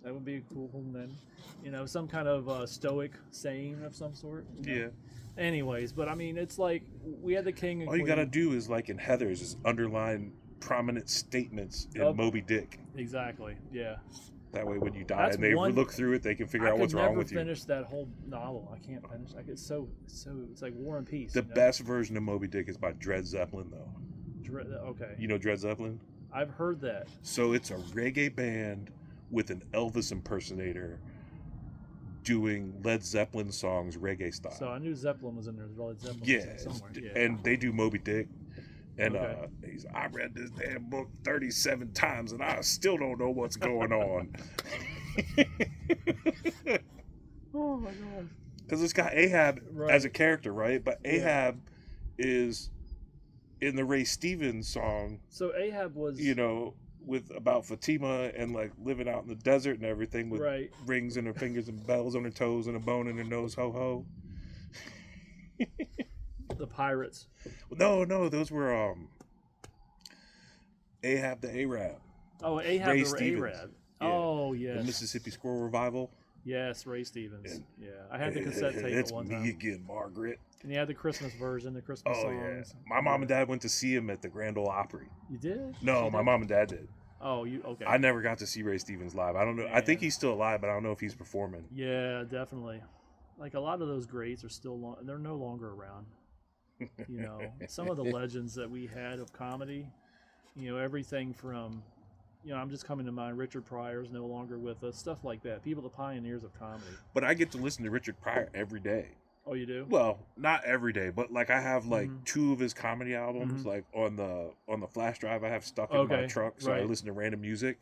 Speaker 2: That would be a cool name. You know, some kind of stoic saying of some sort. You know?
Speaker 1: Yeah.
Speaker 2: Anyways, but I mean, it's like we had the king and
Speaker 1: All you
Speaker 2: queen.
Speaker 1: gotta do is like in Heather's is underline prominent statements in Moby Dick.
Speaker 2: Exactly. Yeah.
Speaker 1: That way, when you die and they look through it, they can figure out what's wrong with you.
Speaker 2: I could never finish that whole novel. I can't finish. It's so. It's like War and Peace.
Speaker 1: The best version of Moby Dick is by Dred Zeppelin, though.
Speaker 2: Okay.
Speaker 1: You know Dred Zeppelin?
Speaker 2: I've heard that.
Speaker 1: So it's a reggae band with an Elvis impersonator doing Led Zeppelin songs reggae style.
Speaker 2: So I knew Zeppelin was in there. Led Zeppelin was in somewhere. Yeah.
Speaker 1: And they do Moby Dick. And I read this damn book 37 times and I still don't know what's going on.
Speaker 2: Oh my god.
Speaker 1: Because it's got Ahab as a character, right? But Ahab is in the Ray Stevens song.
Speaker 2: So Ahab was,
Speaker 1: with about Fatima and like living out in the desert and everything with rings in her fingers and bells on her toes and a bone in her nose, ho ho.
Speaker 2: The pirates.
Speaker 1: No, those were Ahab the Arab.
Speaker 2: Oh, Ahab
Speaker 1: Ray
Speaker 2: the
Speaker 1: Stevens.
Speaker 2: Arab. Yeah. Oh, yes.
Speaker 1: The Mississippi Squirrel Revival.
Speaker 2: Yes, Ray Stevens. Yeah, I had the cassette tape at one time.
Speaker 1: It's me again, Margaret.
Speaker 2: And you had the Christmas version, the Christmas songs.
Speaker 1: Yeah. My mom and dad went to see him at the Grand Ole Opry.
Speaker 2: You did?
Speaker 1: No, my mom and dad did.
Speaker 2: Oh, okay.
Speaker 1: I never got to see Ray Stevens live. I don't know. Man. I think he's still alive, but I don't know if he's performing.
Speaker 2: Yeah, definitely. Like a lot of those greats are still they're no longer around. Some of the legends that we had of comedy, everything from, I'm just coming to mind, Richard Pryor's no longer with us, stuff like that. People, the pioneers of comedy.
Speaker 1: But I get to listen to Richard Pryor every day.
Speaker 2: Oh, you do?
Speaker 1: Well, not every day, but like I have like two of his comedy albums, like on the flash drive I have stuck in my truck, so I listen to random music.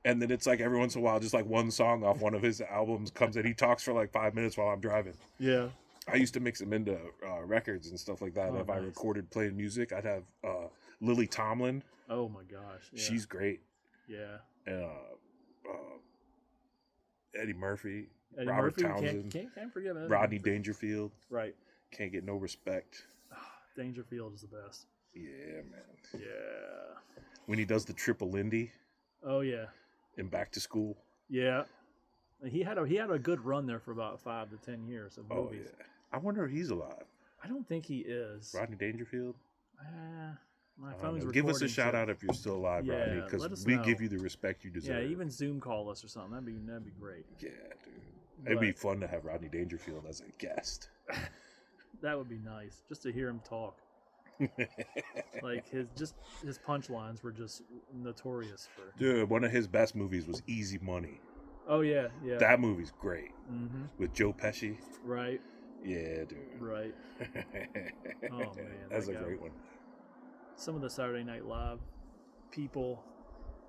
Speaker 1: And then it's like every once in a while, just like one song off one of his albums comes in. He talks for like 5 minutes while I'm driving.
Speaker 2: Yeah.
Speaker 1: I used to mix them into records and stuff like that. If I recorded playing music, I'd have Lily Tomlin.
Speaker 2: Oh my gosh. Yeah.
Speaker 1: She's great.
Speaker 2: Yeah.
Speaker 1: And Eddie Murphy. Robert Townsend.
Speaker 2: Can't forget Eddie
Speaker 1: Rodney
Speaker 2: Murphy.
Speaker 1: Dangerfield.
Speaker 2: Right.
Speaker 1: Can't get no respect.
Speaker 2: Dangerfield is the best.
Speaker 1: Yeah, man.
Speaker 2: Yeah.
Speaker 1: When he does the triple Lindy.
Speaker 2: Oh yeah.
Speaker 1: In Back to School.
Speaker 2: Yeah. He had a good run there for about 5 to 10 years of movies.
Speaker 1: Oh yeah. I wonder if he's alive.
Speaker 2: I don't think he is.
Speaker 1: Rodney Dangerfield.
Speaker 2: My phone's recording.
Speaker 1: Give us a shout out if you're still alive, Rodney, because we give you the respect you deserve.
Speaker 2: Yeah, even Zoom call us or something. That'd be great.
Speaker 1: Yeah, dude. It'd be fun to have Rodney Dangerfield as a guest.
Speaker 2: That would be nice, just to hear him talk. Like his punchlines were just notorious for.
Speaker 1: Dude, one of his best movies was Easy Money.
Speaker 2: Oh yeah.
Speaker 1: That movie's great.
Speaker 2: Mm-hmm.
Speaker 1: With Joe Pesci.
Speaker 2: Right.
Speaker 1: Yeah, dude.
Speaker 2: Right. Oh man,
Speaker 1: that's a great one.
Speaker 2: Some of the Saturday Night Live people,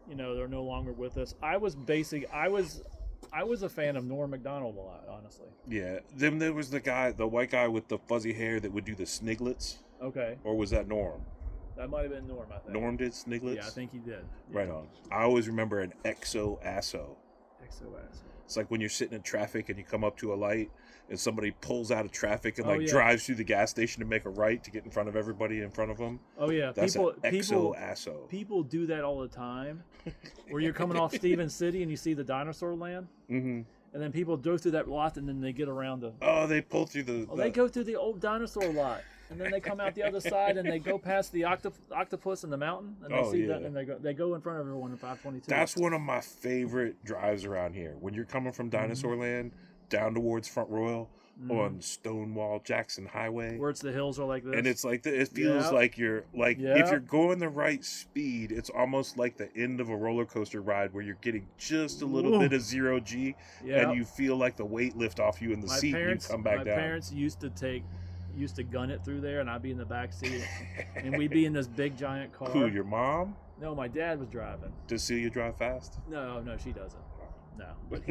Speaker 2: they're no longer with us. I was a fan of Norm Macdonald a lot, honestly.
Speaker 1: Yeah. Then there was the white guy with the fuzzy hair that would do the Sniglets.
Speaker 2: Okay.
Speaker 1: Or was that Norm?
Speaker 2: That might have been Norm, I think.
Speaker 1: Norm did Sniglets?
Speaker 2: Yeah, I think he did. Yeah.
Speaker 1: Right on. I always remember an XO-ASO.
Speaker 2: XO-ASO.
Speaker 1: It's like when you're sitting in traffic and you come up to a light and somebody pulls out of traffic and drives through the gas station to make a right to get in front of everybody in front of them.
Speaker 2: Oh yeah,
Speaker 1: that's an XO-ASO.
Speaker 2: People do that all the time. Where you're coming off Stevens City and you see the dinosaur land, and then people go through that lot and then they get around the.
Speaker 1: Oh, they pull through the.
Speaker 2: They go through the old dinosaur lot. And then they come out the other side and they go past the octopus in the mountain and they see that and they go in front of everyone in 522.
Speaker 1: That's one of my favorite drives around here. When you're coming from Dinosaur Land down towards Front Royal on Stonewall Jackson Highway,
Speaker 2: where it's the hills are like this,
Speaker 1: and it's like it feels like you're like if you're going the right speed, it's almost like the end of a roller coaster ride where you're getting just a little bit of 0G and you feel like the weight lift off you in the seat and you come back down.
Speaker 2: My parents used to gun it through there, and I'd be in the back seat, and we'd be in this big giant car.
Speaker 1: Who, your mom?
Speaker 2: No, my dad was driving.
Speaker 1: Does Celia drive fast?
Speaker 2: No, she doesn't. No, but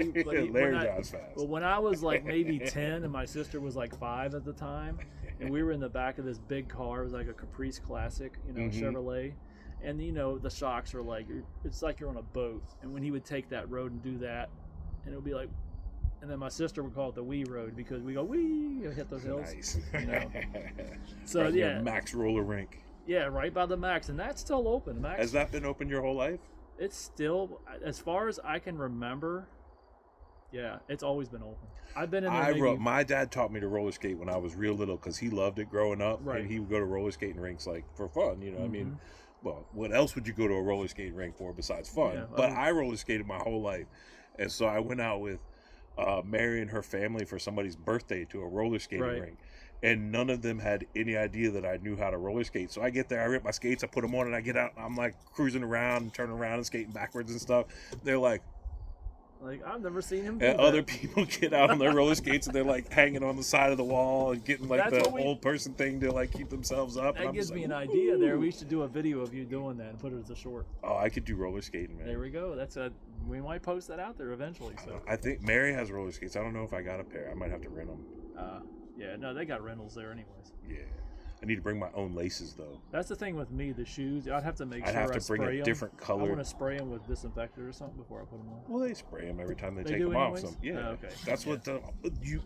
Speaker 1: Larry drives fast.
Speaker 2: But when I was like maybe 10, and my sister was like 5 at the time, and we were in the back of this big car. It was like a Caprice Classic, Chevrolet, and the shocks are like it's like you're on a boat. And when he would take that road and do that, and it would be like. And then my sister would call it the wee road because we go wee, hit those hills.
Speaker 1: Nice.
Speaker 2: So
Speaker 1: right Max roller rink.
Speaker 2: Yeah, right by the Max, and that's still open. Max.
Speaker 1: Has that been open your whole life?
Speaker 2: It's still, as far as I can remember, Yeah, it's always been open. I've been in there.
Speaker 1: My dad taught me to roller skate when I was real little because he loved it growing up,
Speaker 2: Right.
Speaker 1: and he would go to roller skating rinks like for fun. You know, I mean, well, what else would you go to a roller skating rink for besides fun? Yeah, but I roller skated my whole life, and so I went out with Mary and her family for somebody's birthday to a roller skating rink. And none of them had any idea that I knew how to roller skate. So I get there, I rip my skates, I put them on, and I get out, and I'm like cruising around and turning around and skating backwards and stuff. They're like,
Speaker 2: I've never seen him do
Speaker 1: and
Speaker 2: that.
Speaker 1: Other people get out on their roller skates and they're like hanging on the side of the wall and getting like the old person thing to like keep themselves up.
Speaker 2: That gives me an idea there. We should do a video of you doing that and put it as a short.
Speaker 1: Oh, I could do roller skating, man.
Speaker 2: There we go. We might post that out there eventually. So
Speaker 1: I think Mary has roller skates. I don't know if I got a pair. I might have to rent them.
Speaker 2: Yeah, no, they got rentals there anyways.
Speaker 1: Yeah. I need to bring my own laces though.
Speaker 2: That's the thing with me, the shoes. I'd have to make sure
Speaker 1: I have to bring a different color.
Speaker 2: I want to spray them with disinfectant or something before I put them on.
Speaker 1: Well, they spray them every time they take them off. So, yeah,
Speaker 2: okay.
Speaker 1: That's what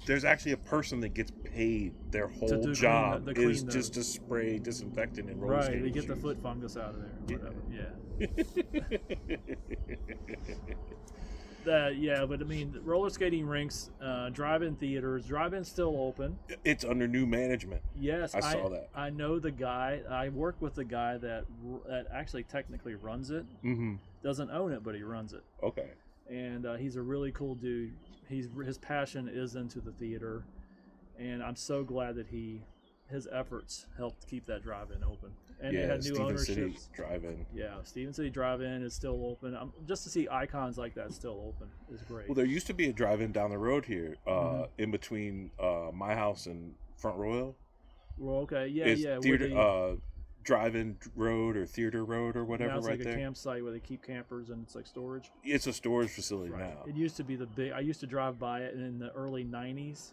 Speaker 1: there's actually a person that gets paid. Their whole job is just to spray disinfectant and roller skating
Speaker 2: Right, they get
Speaker 1: shoes.
Speaker 2: the foot fungus out of there. Whatever. Yeah. But I mean, roller skating rinks, drive-in theaters, drive-in still open.
Speaker 1: It's under new management.
Speaker 2: Yes,
Speaker 1: I saw that.
Speaker 2: I know the guy. I work with the guy that actually technically runs it.
Speaker 1: Mm-hmm.
Speaker 2: Doesn't own it, but he runs it.
Speaker 1: Okay.
Speaker 2: And he's a really cool dude. His passion is into the theater, and I'm so glad that his efforts helped keep that drive-in open. And it had new ownership.
Speaker 1: City Drive-In.
Speaker 2: Yeah, Steven City Drive-In is still open. Just to see icons like that still open is great.
Speaker 1: Well, there used to be a drive-in down the road here, in between my house and Front Royal.
Speaker 2: Well, okay, yeah.
Speaker 1: Theater, drive-in road or theater road or whatever.
Speaker 2: Now it's
Speaker 1: right
Speaker 2: like
Speaker 1: there.
Speaker 2: A campsite where they keep campers and it's like storage.
Speaker 1: It's a storage facility now.
Speaker 2: It used to be I used to drive by it in the early '90s.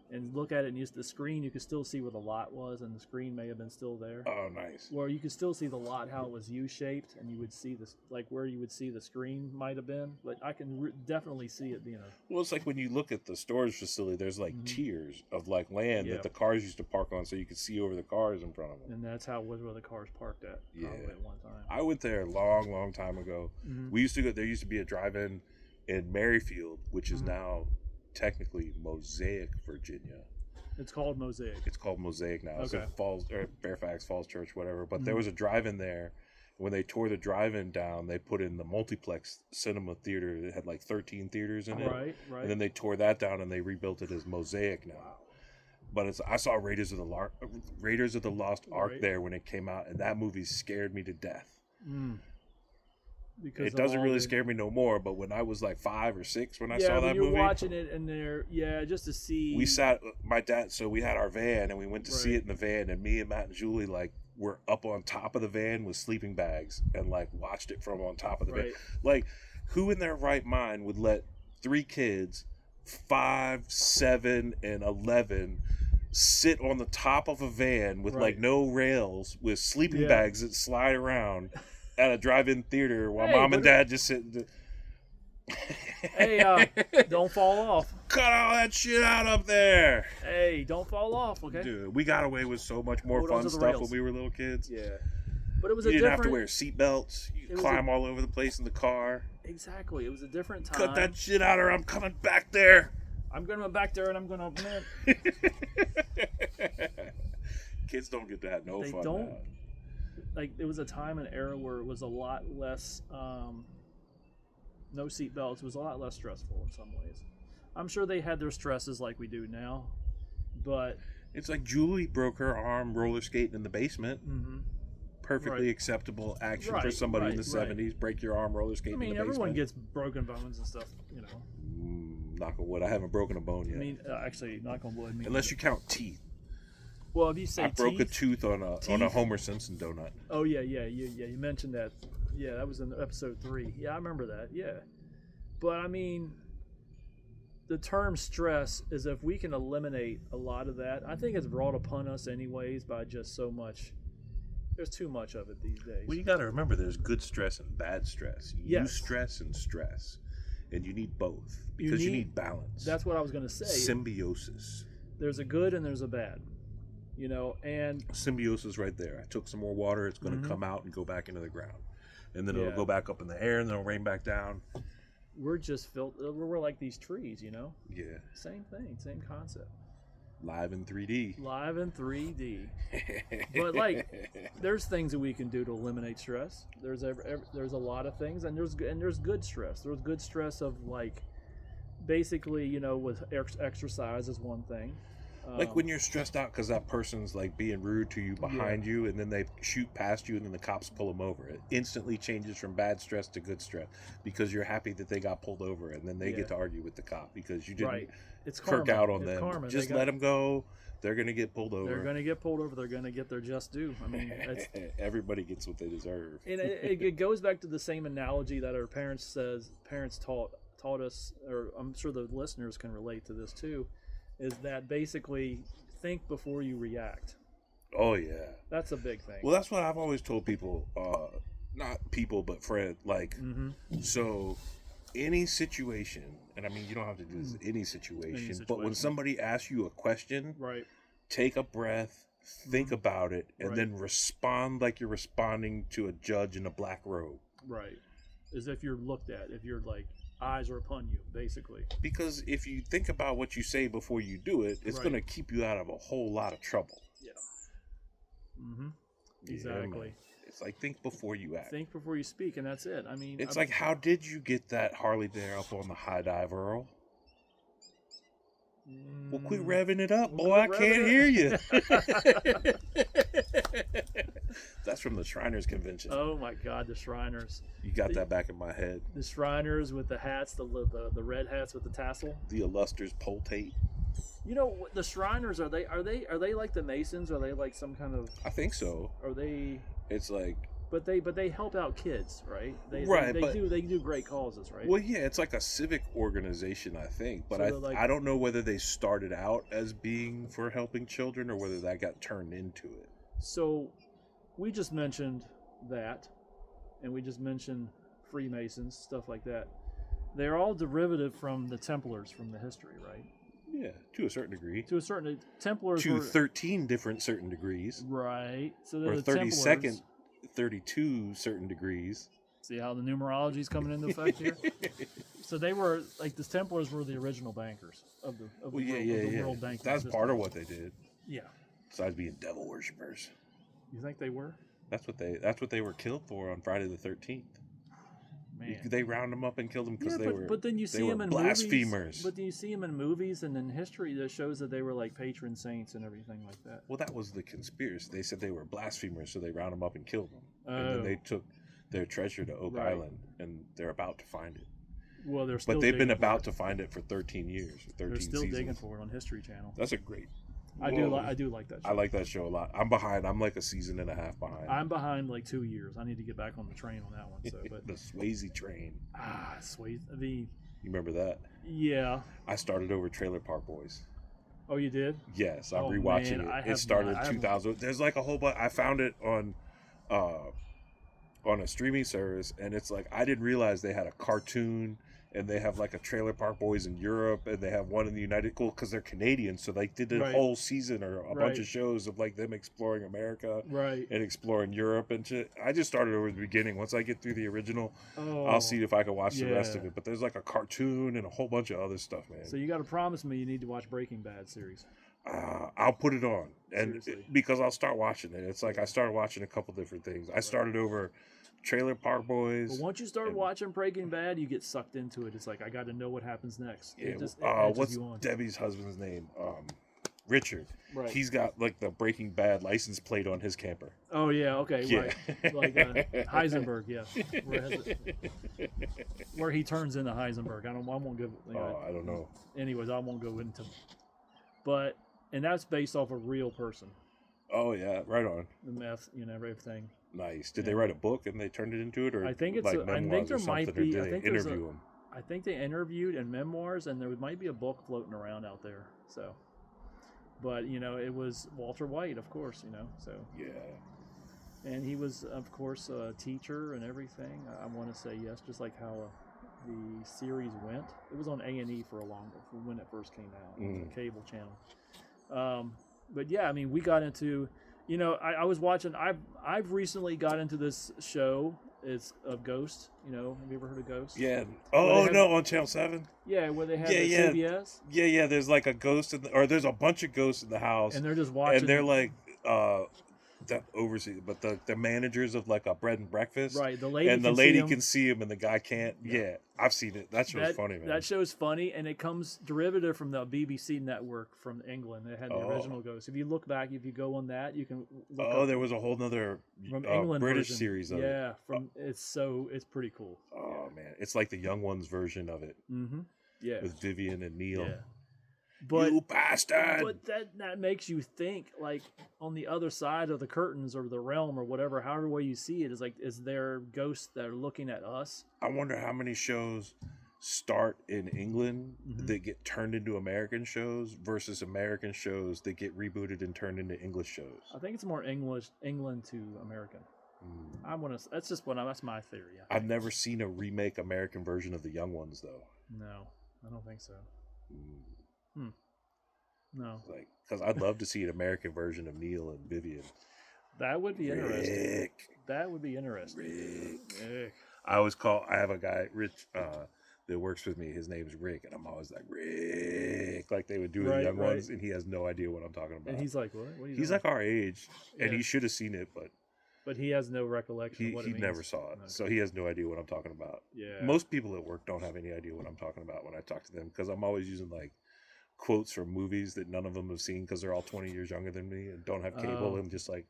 Speaker 2: And look at it and use the screen, you could still see where the lot was, and the screen may have been still there.
Speaker 1: Oh, nice.
Speaker 2: Or you could still see the lot, how it was U-shaped, and you would see this, like where you would see the screen might have been. But I can definitely see it being
Speaker 1: Well, it's like when you look at the storage facility, there's like tiers of like land that the cars used to park on, so you could see over the cars in front of them.
Speaker 2: And that's where the cars parked at. At one time.
Speaker 1: I went there a long, long time ago. Mm-hmm. We used to go. There used to be a drive-in in Merrifield, which is now technically Mosaic, Virginia.
Speaker 2: It's called Mosaic.
Speaker 1: It's called Mosaic now.
Speaker 2: Okay.
Speaker 1: So Fairfax Falls Church, whatever. But there was a drive-in there. When they tore the drive-in down, they put in the multiplex cinema theater. It had like 13 theaters in it.
Speaker 2: Right.
Speaker 1: And then they tore that down and they rebuilt it as Mosaic now. Wow. But I saw Raiders of the Lost Ark there when it came out, and that movie scared me to death. Because it doesn't really scare me no more, but when I was like 5 or 6 when I saw that movie.
Speaker 2: You're watching it in there, just to see.
Speaker 1: We sat, my dad, so we had our van and we went to see it in the van, and me and Matt and Julie like were up on top of the van with sleeping bags and like watched it from on top of the van. Like, who in their right mind would let 3 kids, 5, 7, and 11 sit on the top of a van with like no rails with sleeping bags that slide around at a drive-in theater while mom and dad just sit.
Speaker 2: Hey, don't fall off.
Speaker 1: Cut all that shit out up there.
Speaker 2: Hey, don't fall off, okay?
Speaker 1: Dude, we got away with so much more fun stuff when we were little kids.
Speaker 2: Yeah. But it was
Speaker 1: you didn't have to wear seatbelts. You could climb all over the place in the car.
Speaker 2: Exactly. It was a different time.
Speaker 1: Cut that shit out or I'm coming back there.
Speaker 2: I'm going back there and I'm going to...
Speaker 1: Kids don't get to have no fun now. They don't.
Speaker 2: Like, there was a time and era where it was a lot less, no seatbelts. It was a lot less stressful in some ways. I'm sure they had their stresses like we do now, but...
Speaker 1: It's like Julie broke her arm roller skating in the basement. Mm-hmm. Perfectly acceptable action for somebody in the 70s. Break your arm roller skating in the basement.
Speaker 2: Everyone gets broken bones and stuff, you know.
Speaker 1: Knock on wood. I haven't broken a bone yet.
Speaker 2: Actually, knock on wood.
Speaker 1: Unless you count teeth.
Speaker 2: Well, if you say
Speaker 1: I broke a tooth on a Homer Simpson donut.
Speaker 2: Oh yeah. You mentioned that. Yeah, that was in episode 3. Yeah, I remember that. Yeah, but I mean, the term stress is if we can eliminate a lot of that. I think it's brought upon us anyways by just so much. There's too much of it these days.
Speaker 1: Well, you got to remember, there's good stress and bad stress. Eustress and stress, and you need both because you need balance.
Speaker 2: That's what I was going to say.
Speaker 1: Symbiosis.
Speaker 2: There's a good and there's a bad. You know, and
Speaker 1: symbiosis right there. I took some more water. It's going to come out and go back into the ground, and then it'll go back up in the air, and then it'll rain back down.
Speaker 2: we're just we're like these trees, you know?
Speaker 1: Yeah.
Speaker 2: Same thing, same concept.
Speaker 1: Live in 3D.
Speaker 2: Live in 3D. But like, there's things that we can do to eliminate stress. There's a lot of things, and there's good stress. There's good stress of like, basically, you know, with exercise is one thing.
Speaker 1: Like when you're stressed out because that person's like being rude to you behind you, and then they shoot past you, and then the cops pull them over. It instantly changes from bad stress to good stress because you're happy that they got pulled over, and then they get to argue with the cop because you didn't kirk out on them. Karma. Just let them go. They're gonna get pulled over.
Speaker 2: They're gonna get pulled over. They're gonna get their just due. I mean,
Speaker 1: everybody gets what they deserve.
Speaker 2: And it goes back to the same analogy that our parents taught us, or I'm sure the listeners can relate to this too. Is that basically think before you react.
Speaker 1: Oh, yeah.
Speaker 2: That's a big thing.
Speaker 1: Well, that's what I've always told people, not people, but friends. Like, so any situation, and I mean, you don't have to do this in any situation, but when somebody asks you a question, take a breath, think about it, and then respond like you're responding to a judge in a black robe.
Speaker 2: Right. As if you're looked at, if you're like, eyes are upon you, basically.
Speaker 1: Because if you think about what you say before you do it, it's going to keep you out of a whole lot of trouble.
Speaker 2: Yeah. Exactly.
Speaker 1: It's like think before you act.
Speaker 2: Think before you speak, and that's it. I mean,
Speaker 1: it's like, how did you get that Harley there up on the high dive, Earl? Well, quit revving it up, boy. I can't hear you. That's from the Shriners convention.
Speaker 2: Oh my God, the Shriners!
Speaker 1: You got that back in my head.
Speaker 2: The Shriners with the hats, the red hats with the tassel.
Speaker 1: The Illusters Poltate.
Speaker 2: You know, the Shriners are they like the Masons? Are they like some kind of?
Speaker 1: I think so.
Speaker 2: Are they?
Speaker 1: It's like.
Speaker 2: But they help out kids, right? They do great causes, right?
Speaker 1: Well, yeah, it's like a civic organization, I think. But so I don't know whether they started out as being for helping children or whether that got turned into it.
Speaker 2: So, we just mentioned that, and we just mentioned Freemasons, stuff like that. They're all derivative from the Templars from the history, right?
Speaker 1: Yeah, to a certain degree.
Speaker 2: Templars
Speaker 1: to 13 different certain degrees.
Speaker 2: Right. So they're
Speaker 1: or
Speaker 2: the
Speaker 1: 32 certain degrees.
Speaker 2: See how the numerology is coming into effect here? So they were like the Templars were the original bankers of the world banking
Speaker 1: That's
Speaker 2: system.
Speaker 1: part of what they did.
Speaker 2: Yeah.
Speaker 1: Besides being devil worshippers.
Speaker 2: You think they were?
Speaker 1: That's what they were killed for on Friday the 13th.
Speaker 2: Man.
Speaker 1: They round them up and killed them because they were.
Speaker 2: But then you see them in
Speaker 1: blasphemers.
Speaker 2: Movies, but then you see them in movies and in history that shows that they were like patron saints and everything like that.
Speaker 1: Well, that was the conspiracy. They said they were blasphemers, so they round them up and killed them.
Speaker 2: Oh.
Speaker 1: And then they took their treasure to Oak Island, and they're about to find it.
Speaker 2: Well,
Speaker 1: they've been about to find it for 13 years. 13
Speaker 2: They're still
Speaker 1: seasons.
Speaker 2: digging for it on History Channel.
Speaker 1: That's a great.
Speaker 2: I do like that show.
Speaker 1: I like that show a lot. I'm behind. I'm like a season and a half behind.
Speaker 2: I'm behind like 2 years. I need to get back on the train on that one. So, but
Speaker 1: the Swayze train.
Speaker 2: Swayze.
Speaker 1: You remember that?
Speaker 2: Yeah.
Speaker 1: I started over Trailer Park Boys.
Speaker 2: Oh, you did?
Speaker 1: Yes, I'm rewatching it. It started in 2000. There's like a whole bunch. I found it on a streaming service, and it's like I didn't realize they had a cartoon. And they have like a Trailer Park Boys in Europe, and they have one in the United States because they're Canadian. So they did a whole season or a bunch of shows of like them exploring America and exploring Europe and shit. I just started over the beginning. Once I get through the original, I'll see if I can watch the rest of it. But there's like a cartoon and a whole bunch of other stuff, man.
Speaker 2: So you got to promise me you need to watch Breaking Bad series.
Speaker 1: I'll put it on, and because I'll start watching it. It's like I started watching a couple different things. I started over Trailer Park Boys.
Speaker 2: But once you start watching Breaking Bad, you get sucked into it. It's like I got to know what happens next.
Speaker 1: Yeah. What's Debbie's husband's name? Richard. Right. He's got like the Breaking Bad license plate on his camper.
Speaker 2: Oh yeah. Okay. Yeah. Right. Like Heisenberg. Yeah. Where he turns into Heisenberg. I won't give.
Speaker 1: I don't know.
Speaker 2: Anyways, I won't go into. But that's based off a real person.
Speaker 1: Oh yeah, right on.
Speaker 2: The meth, everything.
Speaker 1: Nice. Did they write a book and they turned it into it, or
Speaker 2: I think it's
Speaker 1: like memoirs
Speaker 2: I think there
Speaker 1: or
Speaker 2: might
Speaker 1: something,
Speaker 2: be.
Speaker 1: or did they interview them?
Speaker 2: I think they interviewed and memoirs, and there might be a book floating around out there. So, but it was Walter White, of course. So
Speaker 1: yeah. And
Speaker 2: he was, of course, a teacher and everything. I want to say yes, just like how the series went. It was on A&E for when it first came out. It was a cable channel. But yeah, I mean, we got into. I was watching. I've recently got into this show. is of Ghost. You know, have you ever heard of Ghost?
Speaker 1: Yeah. Oh no, on Channel 7.
Speaker 2: Yeah, where they have CBS.
Speaker 1: Yeah. There's like a ghost or there's a bunch of ghosts in the house,
Speaker 2: and they're just watching.
Speaker 1: And they're like, that oversee, but the managers of like a bread and breakfast,
Speaker 2: right? The lady
Speaker 1: and the lady can see him, and the guy can't. Yeah, I've seen it. That show's funny, man.
Speaker 2: That show's funny, and it comes derivative from the BBC network from England. They had the original Ghost. If you look back, if you go on that, you can look up
Speaker 1: there was a whole nother
Speaker 2: from England
Speaker 1: British
Speaker 2: version.
Speaker 1: series of it.
Speaker 2: Yeah, it's pretty cool.
Speaker 1: Oh man, it's like the young ones version of it.
Speaker 2: Mm-hmm. Yeah,
Speaker 1: with Vivian and Neil.
Speaker 2: Yeah. But,
Speaker 1: you bastard!
Speaker 2: But that makes you think, like, on the other side of the curtains or the realm or whatever, however way you see it, is there ghosts that are looking at us?
Speaker 1: I wonder how many shows start in England that get turned into American shows versus American shows that get rebooted and turned into English shows.
Speaker 2: I think it's more England to American. That's my theory.
Speaker 1: I've never seen a remake American version of The Young Ones, though.
Speaker 2: No, I don't think so. No.
Speaker 1: Like, because I'd love to see an American version of Neil and Vivian.
Speaker 2: That would be interesting. That would be interesting.
Speaker 1: Rick. I have a guy, Rich, that works with me. His name's Rick, and I'm always like, Rick, like they would do in The Young Ones, and he has no idea what I'm talking about.
Speaker 2: And he's like, what?
Speaker 1: He's like our age, and he should have seen it, but
Speaker 2: he has no recollection of what it means.
Speaker 1: He never saw it, so he has no idea what I'm talking about.
Speaker 2: Yeah.
Speaker 1: Most people at work don't have any idea what I'm talking about when I talk to them, because I'm always using like quotes from movies that none of them have seen because they're all 20 years younger than me and don't have cable and just like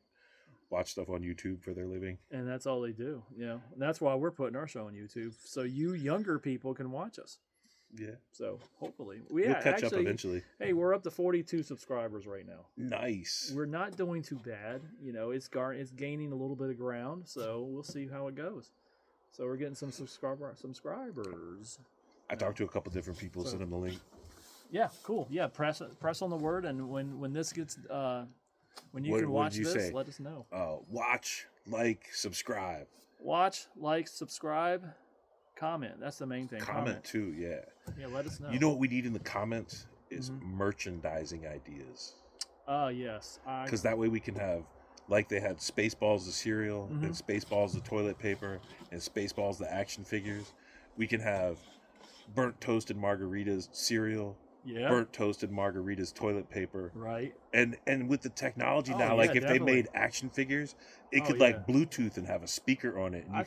Speaker 1: watch stuff on YouTube for their living. And
Speaker 2: that's all they do, you know. And that's why we're putting our show on YouTube, so you younger people can watch us.
Speaker 1: Yeah.
Speaker 2: So hopefully
Speaker 1: we'll catch up eventually.
Speaker 2: Hey, we're up to 42 subscribers right now.
Speaker 1: Nice.
Speaker 2: We're not doing too bad. You know, it's gaining a little bit of ground, so we'll see how it goes. So we're getting some subscribers.
Speaker 1: I talked to a couple different people, sent them the link.
Speaker 2: Yeah, cool. Yeah, press on the word, and when this gets when you can watch this, let us know.
Speaker 1: Watch, like, subscribe.
Speaker 2: Watch, like, subscribe, comment. That's the main thing.
Speaker 1: Comment too, yeah.
Speaker 2: Yeah, let us know.
Speaker 1: You know what we need in the comments is merchandising ideas.
Speaker 2: Yes.
Speaker 1: Because that way we can have, like they had Spaceballs the cereal, and Spaceballs the toilet paper, and Spaceballs the action figures. We can have burnt toasted margaritas cereal. Yeah. Burnt toasted margaritas toilet paper.
Speaker 2: Right.
Speaker 1: And with the technology now, like if they made action figures, it could like Bluetooth and have a speaker on it. And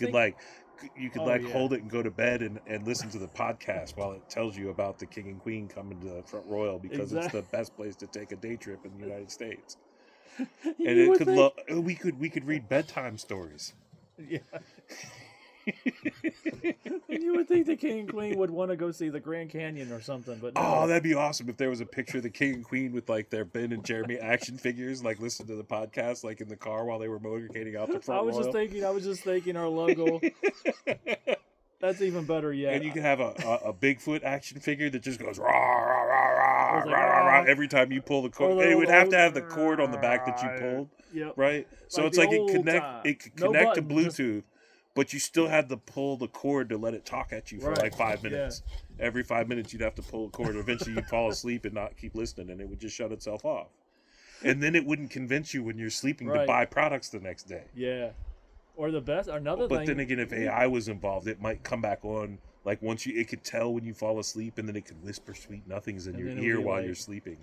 Speaker 1: you could hold it and go to bed and listen to the podcast while it tells you about the king and queen coming to the Front Royal because it's the best place to take a day trip in the United States. And it could we could read bedtime stories.
Speaker 2: Yeah. You would think the king and queen would want to go see the Grand Canyon or something, but no.
Speaker 1: Oh, that'd be awesome if there was a picture of the king and queen with like their Ben and Jeremy action figures, like listen to the podcast, like in the car while they were motorcading out the Front Royal.
Speaker 2: I was just thinking our logo. That's even better yet.
Speaker 1: And you can have a Bigfoot action figure that just goes rah rah rah rah rah rah rah every time you pull the cord. They would have to have the cord on the back that you pulled.
Speaker 2: Yep.
Speaker 1: Right? So it's like it could connect to Bluetooth. But you still had to pull the cord to let it talk at you for like 5 minutes. Yeah. Every 5 minutes, you'd have to pull a cord. Eventually, you'd fall asleep and not keep listening, and it would just shut itself off. And then it wouldn't convince you when you're sleeping to buy products the next day.
Speaker 2: Yeah. Or another thing.
Speaker 1: But then again, if AI was involved, it might come back on. Like it could tell when you fall asleep, and then it could whisper sweet nothings in your ear while you're sleeping.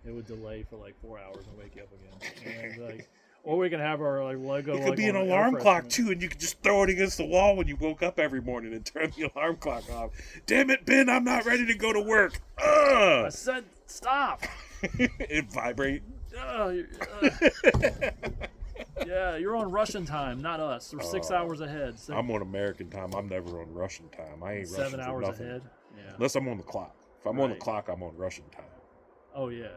Speaker 2: It would delay for like 4 hours and wake you up again. And like, or we can have our like logo.
Speaker 1: It could be an alarm clock too, and you could just throw it against the wall when you woke up every morning and turn the alarm clock off. Damn it, Ben! I'm not ready to go to work.
Speaker 2: I said stop.
Speaker 1: It vibrate.
Speaker 2: Yeah, you're on Russian time, not us. We're 6 hours ahead. So.
Speaker 1: I'm on American time. I'm never on Russian time. I ain't
Speaker 2: 7
Speaker 1: Russian
Speaker 2: hours
Speaker 1: for nothing.
Speaker 2: ahead. Yeah.
Speaker 1: Unless I'm on the clock. If I'm on the clock, I'm on Russian time.
Speaker 2: Oh yeah.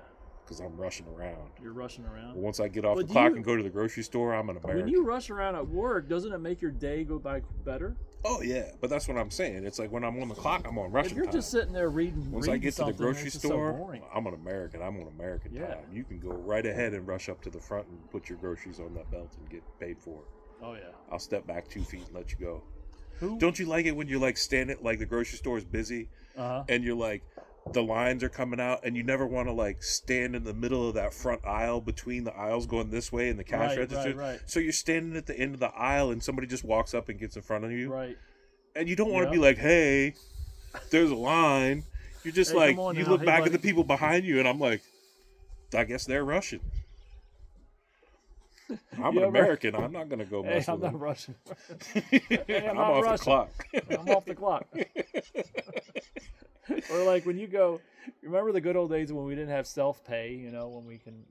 Speaker 1: Because I'm rushing around.
Speaker 2: You're rushing around.
Speaker 1: But once I get off the clock and go to the grocery store, I'm an American.
Speaker 2: When you rush around at work, doesn't it make your day go by better?
Speaker 1: Oh yeah, but that's what I'm saying. It's like when I'm on the clock, I'm on Russian time.
Speaker 2: If you're just sitting there reading,
Speaker 1: once I get to the grocery store,
Speaker 2: so
Speaker 1: I'm an American. I'm on American time. You can go right ahead and rush up to the front and put your groceries on that belt and get paid for it.
Speaker 2: Oh yeah.
Speaker 1: I'll step back 2 feet and let you go. Don't you like it when you're like standing, like the grocery store is busy, and you're like, the lines are coming out, and you never want to like stand in the middle of that front aisle between the aisles going this way and the cash register.
Speaker 2: Right.
Speaker 1: So you're standing at the end of the aisle, and somebody just walks up and gets in front of you.
Speaker 2: Right.
Speaker 1: And you don't want to be like, "Hey, there's a line." You're just like, you look back at the people behind you, and I'm like, I guess they're Russian. I'm an American. I'm not gonna go mess with them.
Speaker 2: I'm not Russian.
Speaker 1: I'm off the clock.
Speaker 2: I'm off the clock. Or like when you go, remember the good old days when we didn't have self-pay, when we can,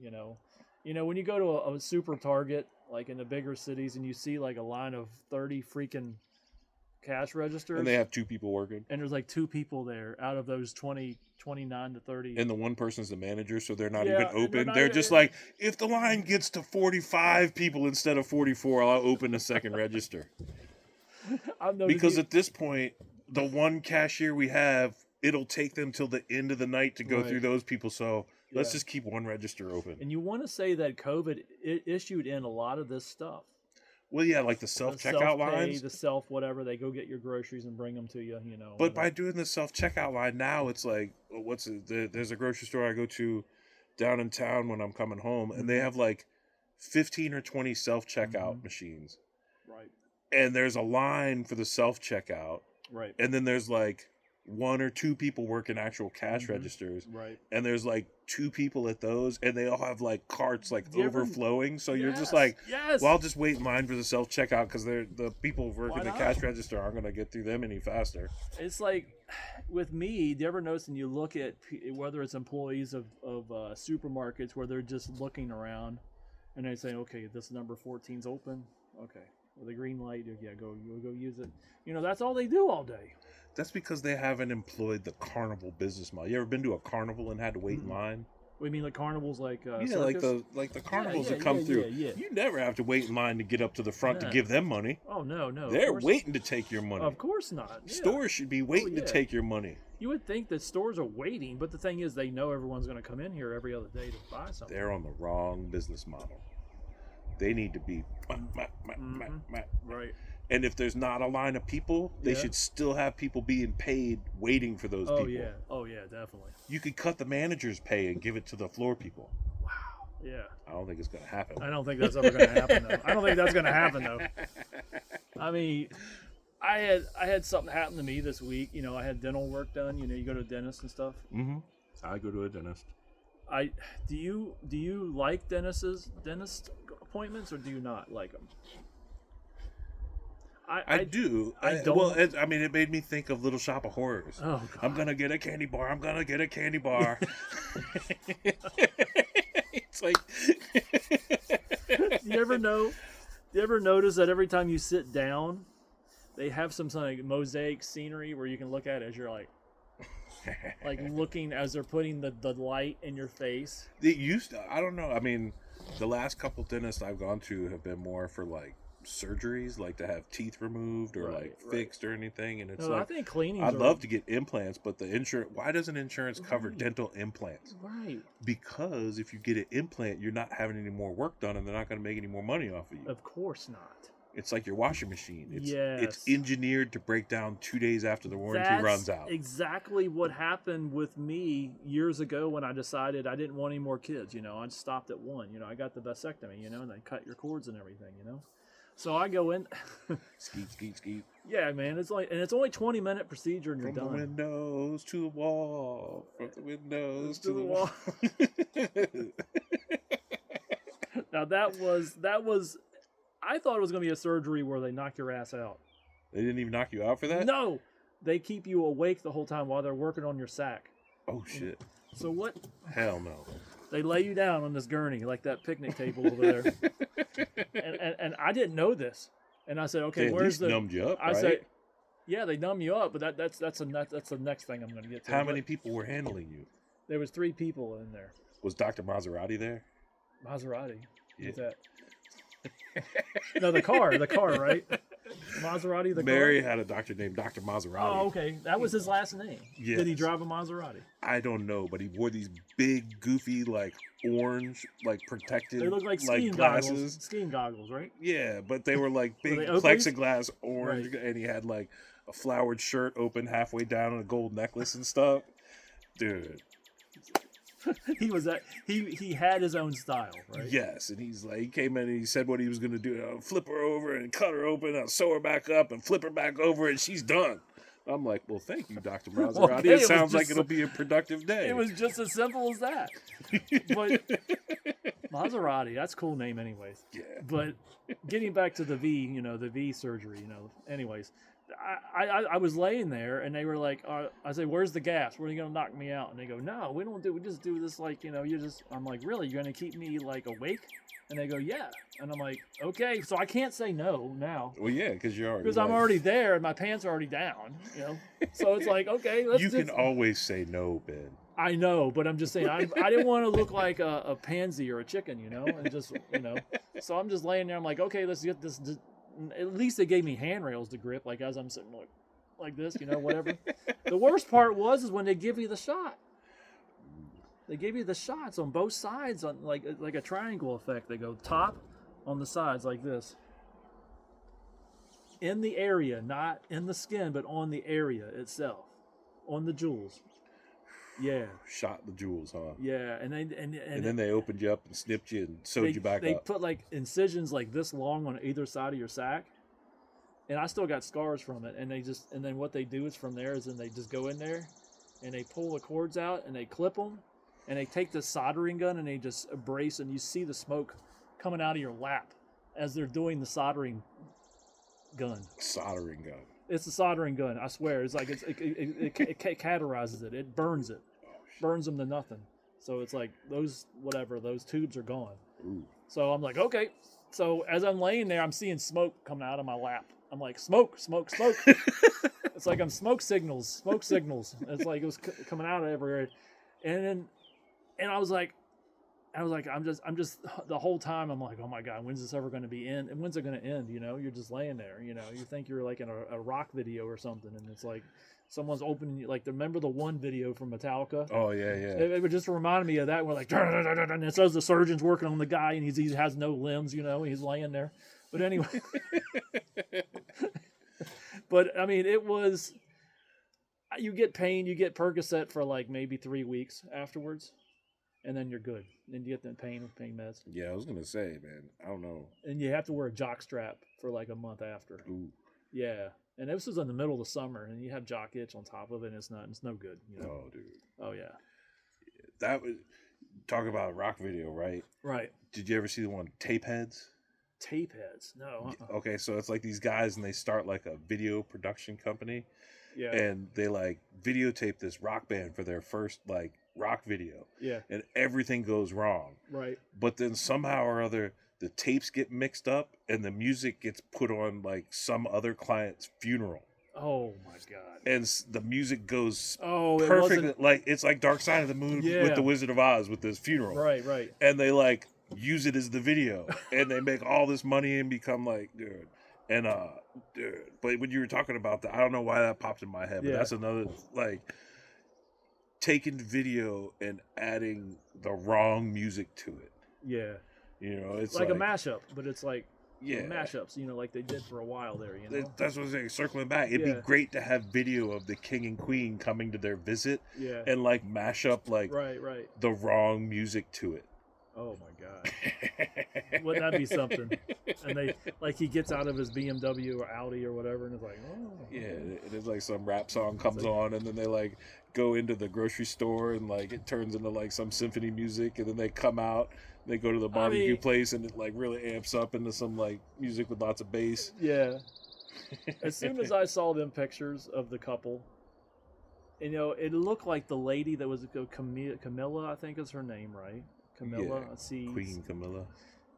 Speaker 2: when you go to a super Target, like in the bigger cities, and you see like a line of 30 freaking cash registers.
Speaker 1: And they have 2 people working.
Speaker 2: And there's like 2 people there out of those 29 to 30.
Speaker 1: And the one person's the manager, so they're not even open. They're just like, if the line gets to 45 people instead of 44, I'll open a second register. Because at this point, the one cashier we have, it'll take them till the end of the night to go through those people. So let's just keep one register open.
Speaker 2: And you want to say that COVID issued in a lot of this stuff.
Speaker 1: Well, yeah, like the self-checkout lines.
Speaker 2: The self-whatever, they go get your groceries and bring them to you,
Speaker 1: But by doing the self-checkout line now, it's like, there's a grocery store I go to down in town when I'm coming home, and they have like 15 or 20 self-checkout machines.
Speaker 2: Right.
Speaker 1: And there's a line for the self-checkout.
Speaker 2: Right.
Speaker 1: And then there's like 1 or 2 people working actual cash registers.
Speaker 2: Right.
Speaker 1: And there's like 2 people at those, and they all have like carts like overflowing. So you're just like, well, I'll just wait in line for the self-checkout because the people working the cash register aren't going to get through them any faster.
Speaker 2: It's like with me, do you ever notice when you look at whether it's employees of supermarkets where they're just looking around and they say, okay, this number 14's open. Okay. With a green light, go use it. That's all they do all day.
Speaker 1: That's because they haven't employed the carnival business model. You ever been to a carnival and had to wait in line?
Speaker 2: What, you mean like carnivals like
Speaker 1: circus? like the carnivals that come through.
Speaker 2: Yeah.
Speaker 1: You never have to wait in line to get up to the front to give them money.
Speaker 2: Oh, no.
Speaker 1: They're waiting to take your money.
Speaker 2: Of course not. Yeah.
Speaker 1: Stores should be waiting to take your money.
Speaker 2: You would think that stores are waiting, but the thing is they know everyone's going to come in here every other day to buy something.
Speaker 1: They're on the wrong business model. They need to be
Speaker 2: right.
Speaker 1: And if there's not a line of people, they should still have people being paid waiting for those people.
Speaker 2: Oh yeah, definitely.
Speaker 1: You could cut the manager's pay and give it to the floor people.
Speaker 2: Wow. Yeah.
Speaker 1: I don't think it's going to happen.
Speaker 2: I don't think that's ever going to happen though. I mean, I had something happen to me this week. I had dental work done. You go to a dentist and stuff.
Speaker 1: Mm-hmm. I go to a dentist.
Speaker 2: Do you like dentist appointments or do you not like them?
Speaker 1: I do.
Speaker 2: I don't.
Speaker 1: Well, it made me think of Little Shop of Horrors.
Speaker 2: Oh, God.
Speaker 1: I'm gonna get a candy bar. It's like.
Speaker 2: You ever notice that every time you sit down, they have some sort of mosaic scenery where you can look at it as you're like looking as they're putting the light in your face.
Speaker 1: It used to. I don't know. I mean, the last couple dentists I've gone to have been more for like surgeries, like to have teeth removed or fixed or anything, and it's
Speaker 2: I think cleaning.
Speaker 1: I'd love to get implants, but the insurance. Why doesn't insurance cover dental implants?
Speaker 2: Right.
Speaker 1: Because if you get an implant, you're not having any more work done, and they're not going to make any more money off of you.
Speaker 2: Of course not.
Speaker 1: It's like your washing machine. It's engineered to break down 2 days after the warranty runs out.
Speaker 2: Exactly what happened with me years ago when I decided I didn't want any more kids. I stopped at 1. I got the vasectomy. And they cut your cords and everything. So I go in.
Speaker 1: Skeet.
Speaker 2: Yeah, man. It's only 20-minute procedure and you're done.
Speaker 1: From the windows to the wall. From the windows to the wall.
Speaker 2: Now that was. I thought it was going to be a surgery where they knock your ass out.
Speaker 1: They didn't even knock you out for that?
Speaker 2: No, they keep you awake the whole time while they're working on your sack.
Speaker 1: Oh shit.
Speaker 2: So what?
Speaker 1: Hell no.
Speaker 2: They lay you down on this gurney, like that picnic table over there. and I didn't know this. And I said, okay,
Speaker 1: they
Speaker 2: where's
Speaker 1: at least numbed you up,
Speaker 2: I
Speaker 1: right?
Speaker 2: said, yeah, they numb you up, but that's the next thing I'm going to get to.
Speaker 1: How many people were handling you?
Speaker 2: There was 3 people in there.
Speaker 1: Was Dr. Maserati there?
Speaker 2: Maserati?
Speaker 1: Yeah.
Speaker 2: What's that? No, the car, right? Maserati, the
Speaker 1: Mary
Speaker 2: car?
Speaker 1: had a doctor named Dr. Maserati.
Speaker 2: Oh, okay. That was his last name.
Speaker 1: Yes.
Speaker 2: Did he drive a Maserati?
Speaker 1: I don't know, but he wore these big, goofy, like orange, like protective,
Speaker 2: they look like skiing
Speaker 1: glasses.
Speaker 2: Skiing goggles, right?
Speaker 1: Yeah, but they were like big plexiglass orange, and he had like a flowered shirt open halfway down and a gold necklace and stuff. Dude.
Speaker 2: He had his own style, right?
Speaker 1: Yes, and he came in and he said what he was going to do. I'll flip her over and cut her open. I'll sew her back up and flip her back over, and she's done. I'm like, well, thank you, Dr. Maserati.
Speaker 2: Okay,
Speaker 1: it sounds like it'll be a productive day.
Speaker 2: It was just as simple as that. But Maserati, that's a cool name anyways.
Speaker 1: Yeah.
Speaker 2: But getting back to the V surgery, anyways, I was laying there and they were like, I said, where's the gas? When are you going to knock me out? And they go, no, we just do this like, I'm like, really? You're going to keep me like awake? And they go, yeah. And I'm like, okay. So I can't say no now.
Speaker 1: Well, yeah, because
Speaker 2: I'm already there and my pants are already down, So it's like, okay, let's
Speaker 1: You can always say no, Ben.
Speaker 2: I know, but I'm just saying, I didn't want to look like a pansy or a chicken, and just, So I'm just laying there. I'm like, okay, let's get this. At least they gave me handrails to grip, like as I'm sitting like this, whatever. The worst part is when they give you the shot. They give you the shots on both sides, on like a triangle effect. They go top on the sides like this. In the area, not in the skin, but on the area itself, on the jewels. Yeah.
Speaker 1: Shot the jewels, huh?
Speaker 2: Yeah, and
Speaker 1: then they opened you up and snipped you and sewed you back up.
Speaker 2: They put like incisions like this long on either side of your sack, and I still got scars from it. And then what they do is from there is then they just go in there, and they pull the cords out and they clip them, and they take the soldering gun and they just brace, and you see the smoke coming out of your lap as they're doing the soldering gun.
Speaker 1: Soldering gun.
Speaker 2: It's a soldering gun. I swear. It's like it cauterizes it. It burns it. Burns them to nothing. So it's like those tubes are gone.
Speaker 1: Ooh.
Speaker 2: So I'm like, okay. So as I'm laying there, I'm seeing smoke coming out of my lap. I'm like, smoke. It's like I'm smoke signals. It's like it was coming out of everywhere. And I was like, I'm just the whole time I'm like, oh my God, when's this ever going to be in? And when's it going to end? You're just laying there, you think you're like in a rock video or something. And it's like someone's opening, like, remember the one video from Metallica?
Speaker 1: Oh yeah.
Speaker 2: It just reminded me of that. We're like, and it says the surgeon's working on the guy and he has no limbs, he's laying there. But anyway, but I mean, it was, you get pain, you get Percocet for like maybe 3 weeks afterwards. And then you're good. Then you get the pain meds.
Speaker 1: Yeah, I was gonna say, man, I don't know.
Speaker 2: And you have to wear a jock strap for like a month after.
Speaker 1: Ooh.
Speaker 2: Yeah, and this was in the middle of the summer, and you have jock itch on top of it. And it's no good.
Speaker 1: Oh, dude.
Speaker 2: Oh yeah.
Speaker 1: That was talk about rock video, right?
Speaker 2: Right.
Speaker 1: Did you ever see the one Tape Heads?
Speaker 2: Tape Heads? No.
Speaker 1: Okay, so it's like these guys, and they start like a video production company.
Speaker 2: Yeah.
Speaker 1: And they like videotape this rock band for their first like rock video.
Speaker 2: Yeah.
Speaker 1: And everything goes wrong.
Speaker 2: Right.
Speaker 1: But then somehow or other the tapes get mixed up and the music gets put on like some other client's funeral.
Speaker 2: Oh my God.
Speaker 1: And the music goes
Speaker 2: perfectly,
Speaker 1: like it's like Dark Side of the Moon with the Wizard of Oz with this funeral.
Speaker 2: Right.
Speaker 1: And they like use it as the video and they make all this money and become like, dude. And dude, but when you were talking about that, I don't know why that popped in my head, but that's another like taking video and adding the wrong music to it.
Speaker 2: Yeah.
Speaker 1: It's
Speaker 2: like a mashup, but it's like
Speaker 1: yeah,
Speaker 2: mashups, like they did for a while there,
Speaker 1: That's what I'm saying. Circling back, it'd be great to have video of the king and queen coming to their visit, and like mash up like
Speaker 2: right
Speaker 1: the wrong music to it.
Speaker 2: Oh my God! Wouldn't that be something? And they like he gets out of his BMW or Audi or whatever, and it's like, oh
Speaker 1: yeah, it is like some rap song comes on, and then they like go into the grocery store, and like it turns into like some symphony music, and then they come out. They go to the barbecue place and it like really amps up into some like music with lots of bass.
Speaker 2: Yeah. As soon as I saw them pictures of the couple, it looked like the lady that was Camilla, I think is her name, right? Camilla.
Speaker 1: Yeah, Queen Camilla.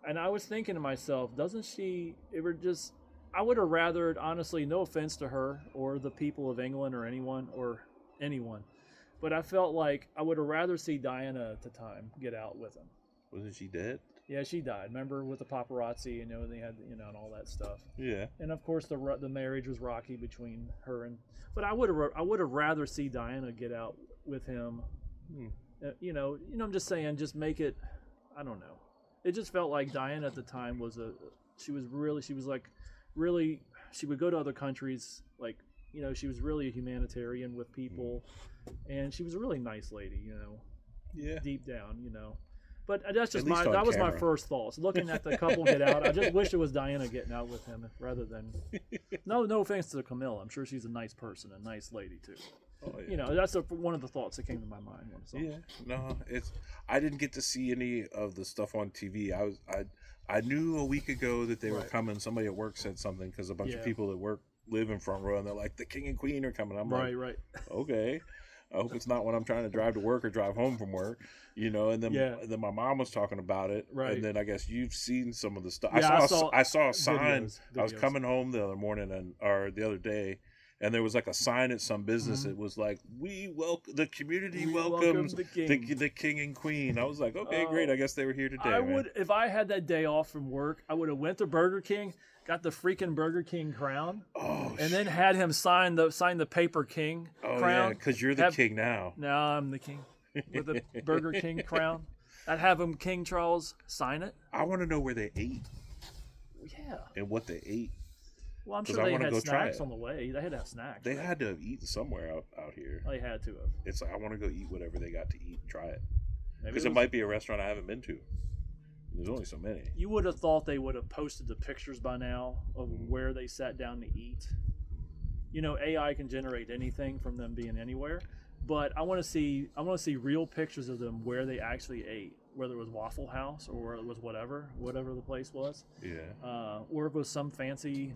Speaker 2: And I was thinking to myself, doesn't she ever just? I would have rather, honestly, no offense to her or the people of England or anyone, but I felt like I would have rather see Diana at the time get out with him.
Speaker 1: Wasn't she dead?
Speaker 2: Yeah, she died. Remember with the paparazzi, they had, and all that stuff.
Speaker 1: Yeah.
Speaker 2: And of course, the marriage was rocky between her and. But I would have rather see Diana get out with him. I'm just saying, just make it. I don't know. It just felt like Diana at the time she would go to other countries like You know, she was really a humanitarian with people, and she was a really nice lady. You know,
Speaker 1: Yeah.
Speaker 2: deep down, you know. But that's just
Speaker 1: At least on
Speaker 2: that was my
Speaker 1: camera.
Speaker 2: first thoughts. Looking at the couple get out, I just wish it was Diana getting out with him rather than. No offense to Camilla. I'm sure she's a nice person, a nice lady too.
Speaker 1: Oh, yeah.
Speaker 2: You know, that's one of the thoughts that came to my mind when I saw it.
Speaker 1: Yeah, no, I didn't get to see any of the stuff on TV. I knew a week ago that they were coming. Somebody at work said something because a bunch of people at work live in front row, and they're like, the king and queen are coming. I'm like,
Speaker 2: right.
Speaker 1: Okay. I hope it's not when I'm trying to drive to work or drive home from work, you know. And then my mom was talking about it, and then I guess you've seen some of the stuff.
Speaker 2: Yeah,
Speaker 1: I saw a sign.
Speaker 2: videos.
Speaker 1: I was coming home the other morning or the other day, and there was like a sign at some business. It was like, the community welcomes the king and queen. I was like, okay, great. I guess they were here today.
Speaker 2: Would, if I had that day off from work, I would have went to Burger King, got the freaking Burger King crown, and then had him sign the paper king crown.
Speaker 1: Yeah, because you're the king now.
Speaker 2: Now I'm the king with the Burger King crown. I'd have him, King Charles, sign it.
Speaker 1: I want to know where they ate.
Speaker 2: Yeah.
Speaker 1: And what they ate.
Speaker 2: Well, I'm sure they had snacks on the way. They had to have snacks.
Speaker 1: They had to have eaten somewhere out here.
Speaker 2: They had to have.
Speaker 1: It's like, I want to go eat whatever they got to eat and try it. Because it might be a restaurant I haven't been to. There's only so many.
Speaker 2: You would have thought they would have posted the pictures by now of where they sat down to eat. You know, AI can generate anything from them being anywhere, but I want to see real pictures of them where they actually ate, whether it was Waffle House or it was whatever the place was.
Speaker 1: Yeah.
Speaker 2: Or if it was some fancy,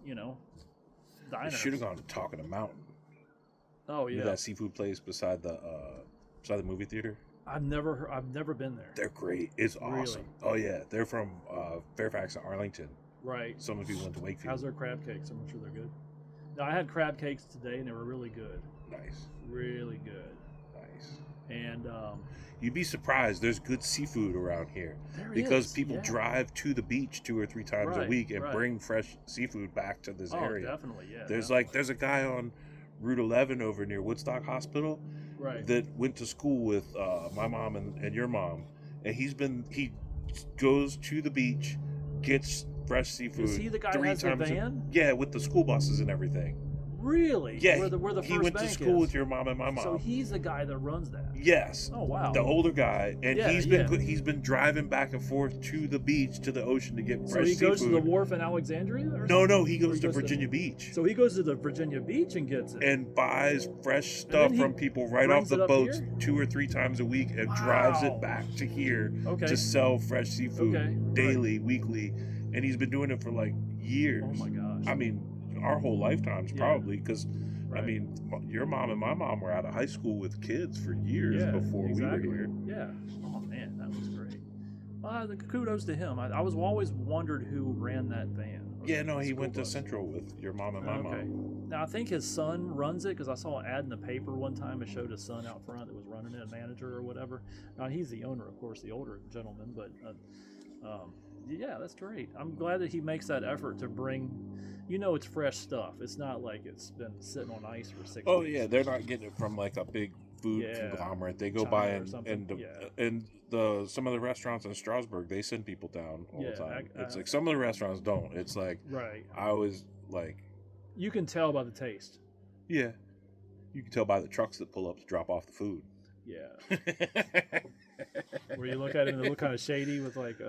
Speaker 2: you know, diner.
Speaker 1: You should have gone to Talking Mountain.
Speaker 2: Oh yeah.
Speaker 1: You know that seafood place beside the movie theater?
Speaker 2: I've never been there.
Speaker 1: They're great. It's awesome. Really? Oh yeah, they're from Fairfax and Arlington.
Speaker 2: Right.
Speaker 1: Some of the people went to Wakefield.
Speaker 2: How's their crab cakes? I'm sure they're good. No, I had crab cakes today, and they were really good.
Speaker 1: Nice.
Speaker 2: Really good.
Speaker 1: Nice.
Speaker 2: And
Speaker 1: you'd be surprised. There's good seafood around here because people drive to the beach 2 or 3 times a week and bring fresh seafood back to this area.
Speaker 2: Definitely, yeah.
Speaker 1: There's a guy on Route 11 over near Woodstock Hospital that went to school with my mom and your mom, and he goes to the beach, gets fresh seafood.
Speaker 2: Is he the guy who has the van?
Speaker 1: Yeah, with the school buses and everything.
Speaker 2: Really?
Speaker 1: Yeah,
Speaker 2: where the
Speaker 1: he
Speaker 2: first
Speaker 1: went to
Speaker 2: bank
Speaker 1: school
Speaker 2: is.
Speaker 1: with your mom and my mom.
Speaker 2: So he's the guy that runs that.
Speaker 1: Yes.
Speaker 2: Oh wow.
Speaker 1: The older guy, and he's been driving back and forth to the beach, to the ocean to get fresh seafood.
Speaker 2: So he goes to the wharf in Alexandria?
Speaker 1: No, he goes to Virginia Beach.
Speaker 2: So he goes to the Virginia Beach and gets it.
Speaker 1: And buys fresh stuff from people right off the boats 2 or 3 times a week and drives it back to here to sell fresh seafood daily, weekly. And he's been doing it for like years.
Speaker 2: Oh my gosh.
Speaker 1: I mean, our whole lifetimes probably, because I mean, your mom and my mom were out of high school with kids for years before we were here.
Speaker 2: Yeah. Oh man, that was great. Kudos to him. I was always wondered who ran that van.
Speaker 1: Yeah, no, he went to Central with your mom and my mom.
Speaker 2: Now I think his son runs it, because I saw an ad in the paper one time. It showed his son out front that was running it, a manager or whatever. Now he's the owner, of course, the older gentleman, but. Yeah, that's great. I'm glad that he makes that effort to bring, it's fresh stuff. It's not like it's been sitting on ice for 6 weeks.
Speaker 1: Oh yeah, they're not getting it from like a big food conglomerate. They go by and some of the restaurants in Strasbourg, they send people down all the time. It's like some of the restaurants don't. It's like I always like.
Speaker 2: You can tell by the taste.
Speaker 1: Yeah, you can tell by the trucks that pull up to drop off the food.
Speaker 2: Yeah. Where you look at it and it look kind of shady with like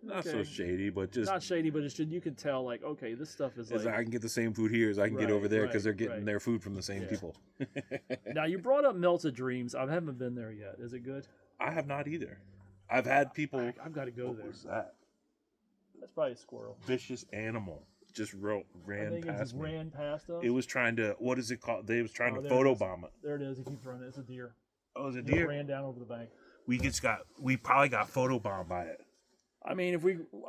Speaker 1: not so shady, but just
Speaker 2: not shady, but you can tell like, okay, this stuff is like
Speaker 1: I can get the same food here as I can get over there, because they're getting their food from the same people.
Speaker 2: Now you brought up Melted Dreams. I haven't been there yet. Is it good?
Speaker 1: I have not either. I've had people.
Speaker 2: I've got to go there.
Speaker 1: What was that?
Speaker 2: That's probably a squirrel.
Speaker 1: Vicious animal just ran past me.
Speaker 2: Ran past us.
Speaker 1: It was trying to. What is it called? They was trying to photobomb it.
Speaker 2: There it is. He keeps running. It's a deer.
Speaker 1: Oh, it's a deer.
Speaker 2: It ran down over the bank.
Speaker 1: We probably got photobombed by it.
Speaker 2: I mean,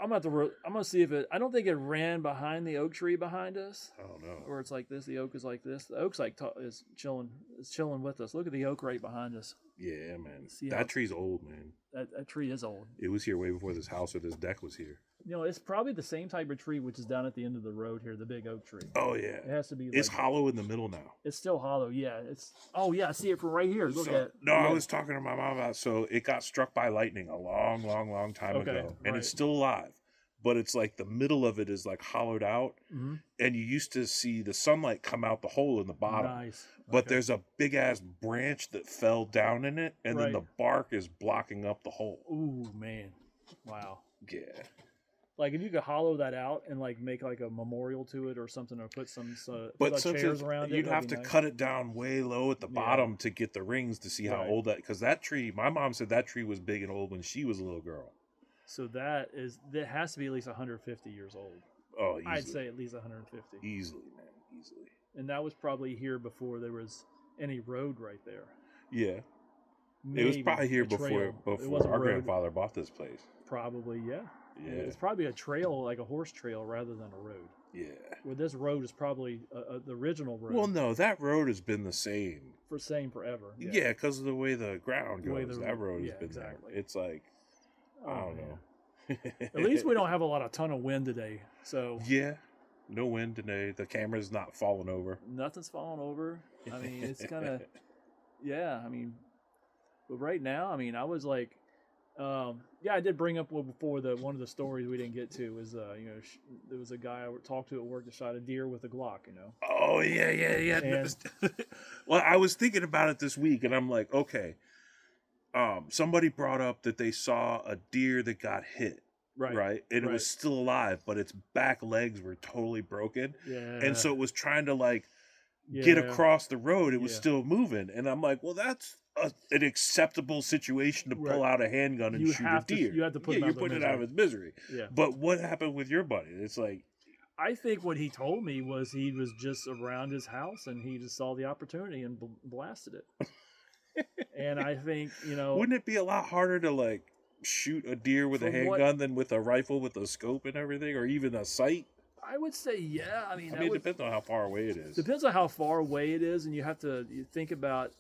Speaker 2: I'm gonna see if it. I don't think it ran behind the oak tree behind us.
Speaker 1: I don't know.
Speaker 2: Or it's like this. The oak is like this. The oak's like is chilling with us. Look at the oak right behind us.
Speaker 1: Yeah, man. That tree's old, man.
Speaker 2: That tree is old.
Speaker 1: It was here way before this house or this deck was here.
Speaker 2: It's probably the same type of tree which is down at the end of the road here, the big oak tree.
Speaker 1: Oh yeah,
Speaker 2: it has to be.
Speaker 1: It's hollow in the middle now.
Speaker 2: It's still hollow. Yeah, it's. Oh yeah, I see it from right here. Look at.
Speaker 1: No, I was talking to my mom about. So it got struck by lightning a long, long, long time ago, and it's still alive. but it's like the middle of it is like hollowed out, and you used to see the sunlight come out the hole in the bottom.
Speaker 2: Nice.
Speaker 1: But there's a big ass branch that fell down in it, and then
Speaker 2: Right.
Speaker 1: the bark is blocking up the hole.
Speaker 2: Ooh, man. Wow.
Speaker 1: Yeah.
Speaker 2: Like if you could hollow that out and like make like a memorial to it or something, or put some
Speaker 1: But
Speaker 2: put chairs around it,
Speaker 1: you'd have
Speaker 2: that'd
Speaker 1: to
Speaker 2: be nice.
Speaker 1: cut it down way low at the bottom to get the rings to see how
Speaker 2: Right.
Speaker 1: old that. Because that tree, my mom said that tree was big and old when she was a little girl.
Speaker 2: So that has to be at least 150 years old.
Speaker 1: Oh, easily.
Speaker 2: I'd say at least 150.
Speaker 1: Easily, man, easily.
Speaker 2: And that was probably here before there was any road right there.
Speaker 1: Yeah,
Speaker 2: Maybe
Speaker 1: it was probably here
Speaker 2: a trail.
Speaker 1: before our grandfather bought this place.
Speaker 2: Probably, yeah.
Speaker 1: Yeah,
Speaker 2: It's probably a trail, like a horse trail, rather than a road.
Speaker 1: yeah.
Speaker 2: Where this road is probably the original road.
Speaker 1: Well, no, that road has been the same.
Speaker 2: For same forever.
Speaker 1: Yeah, because of the way the ground
Speaker 2: The way
Speaker 1: goes.
Speaker 2: the-
Speaker 1: That road has
Speaker 2: yeah,
Speaker 1: been
Speaker 2: exactly.
Speaker 1: there. It's like, I
Speaker 2: Oh,
Speaker 1: don't
Speaker 2: man.
Speaker 1: know.
Speaker 2: At least we don't have a ton of wind today. So
Speaker 1: Yeah, no wind today. The camera's not falling over.
Speaker 2: nothing's falling over. I mean, it's kind of, yeah. I mean, but right now, I mean, I was like, I did bring up before one of the stories we didn't get to was, there was a guy I talked to at work that shot a deer with a Glock.
Speaker 1: Oh yeah.
Speaker 2: And-
Speaker 1: Well, I was thinking about it this week, and I'm like, okay. Somebody brought up that they saw a deer that got hit, right? And it was still alive, but its back legs were totally broken,
Speaker 2: Yeah.
Speaker 1: and so it was trying to like get across the road. It was still moving, and I'm like, well, that's an acceptable situation to pull out a handgun and
Speaker 2: You
Speaker 1: shoot
Speaker 2: have
Speaker 1: a
Speaker 2: to-
Speaker 1: deer.
Speaker 2: you have to put him
Speaker 1: you're
Speaker 2: out of
Speaker 1: putting it out of his misery.
Speaker 2: Yeah.
Speaker 1: But what happened with your buddy? It's like,
Speaker 2: I think what he told me was he was just around his house and he just saw the opportunity and blasted it. And I think,
Speaker 1: wouldn't it be a lot harder to like shoot a deer with a handgun than with a rifle with a scope and everything, or even a sight?
Speaker 2: I would say, yeah. I mean,
Speaker 1: it depends on how far away it is.
Speaker 2: Depends on how far away it is, and you have to think about,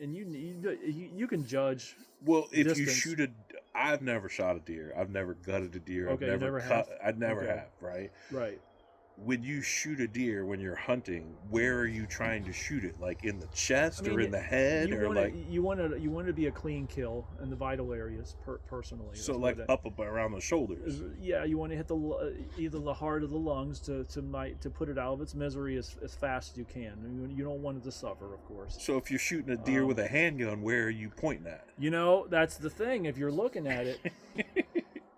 Speaker 2: and you can judge.
Speaker 1: Well, if
Speaker 2: distance.
Speaker 1: you shoot I've never shot a deer. I've never gutted a deer.
Speaker 2: Okay,
Speaker 1: I've never cut.
Speaker 2: have?
Speaker 1: I never
Speaker 2: Okay.
Speaker 1: have. Right.
Speaker 2: Right.
Speaker 1: When you shoot a deer when you're hunting, where are you trying to shoot it? Like in the chest or in the head,
Speaker 2: you
Speaker 1: or
Speaker 2: want
Speaker 1: like
Speaker 2: you want to be a clean kill in the vital areas personally.
Speaker 1: so like up around the shoulders.
Speaker 2: Yeah, you want to hit either the heart or the lungs to put it out of its misery as fast as you can. And you don't want it to suffer, of course.
Speaker 1: So if you're shooting a deer with a handgun, where are you pointing at?
Speaker 2: That's the thing. If you're looking at it,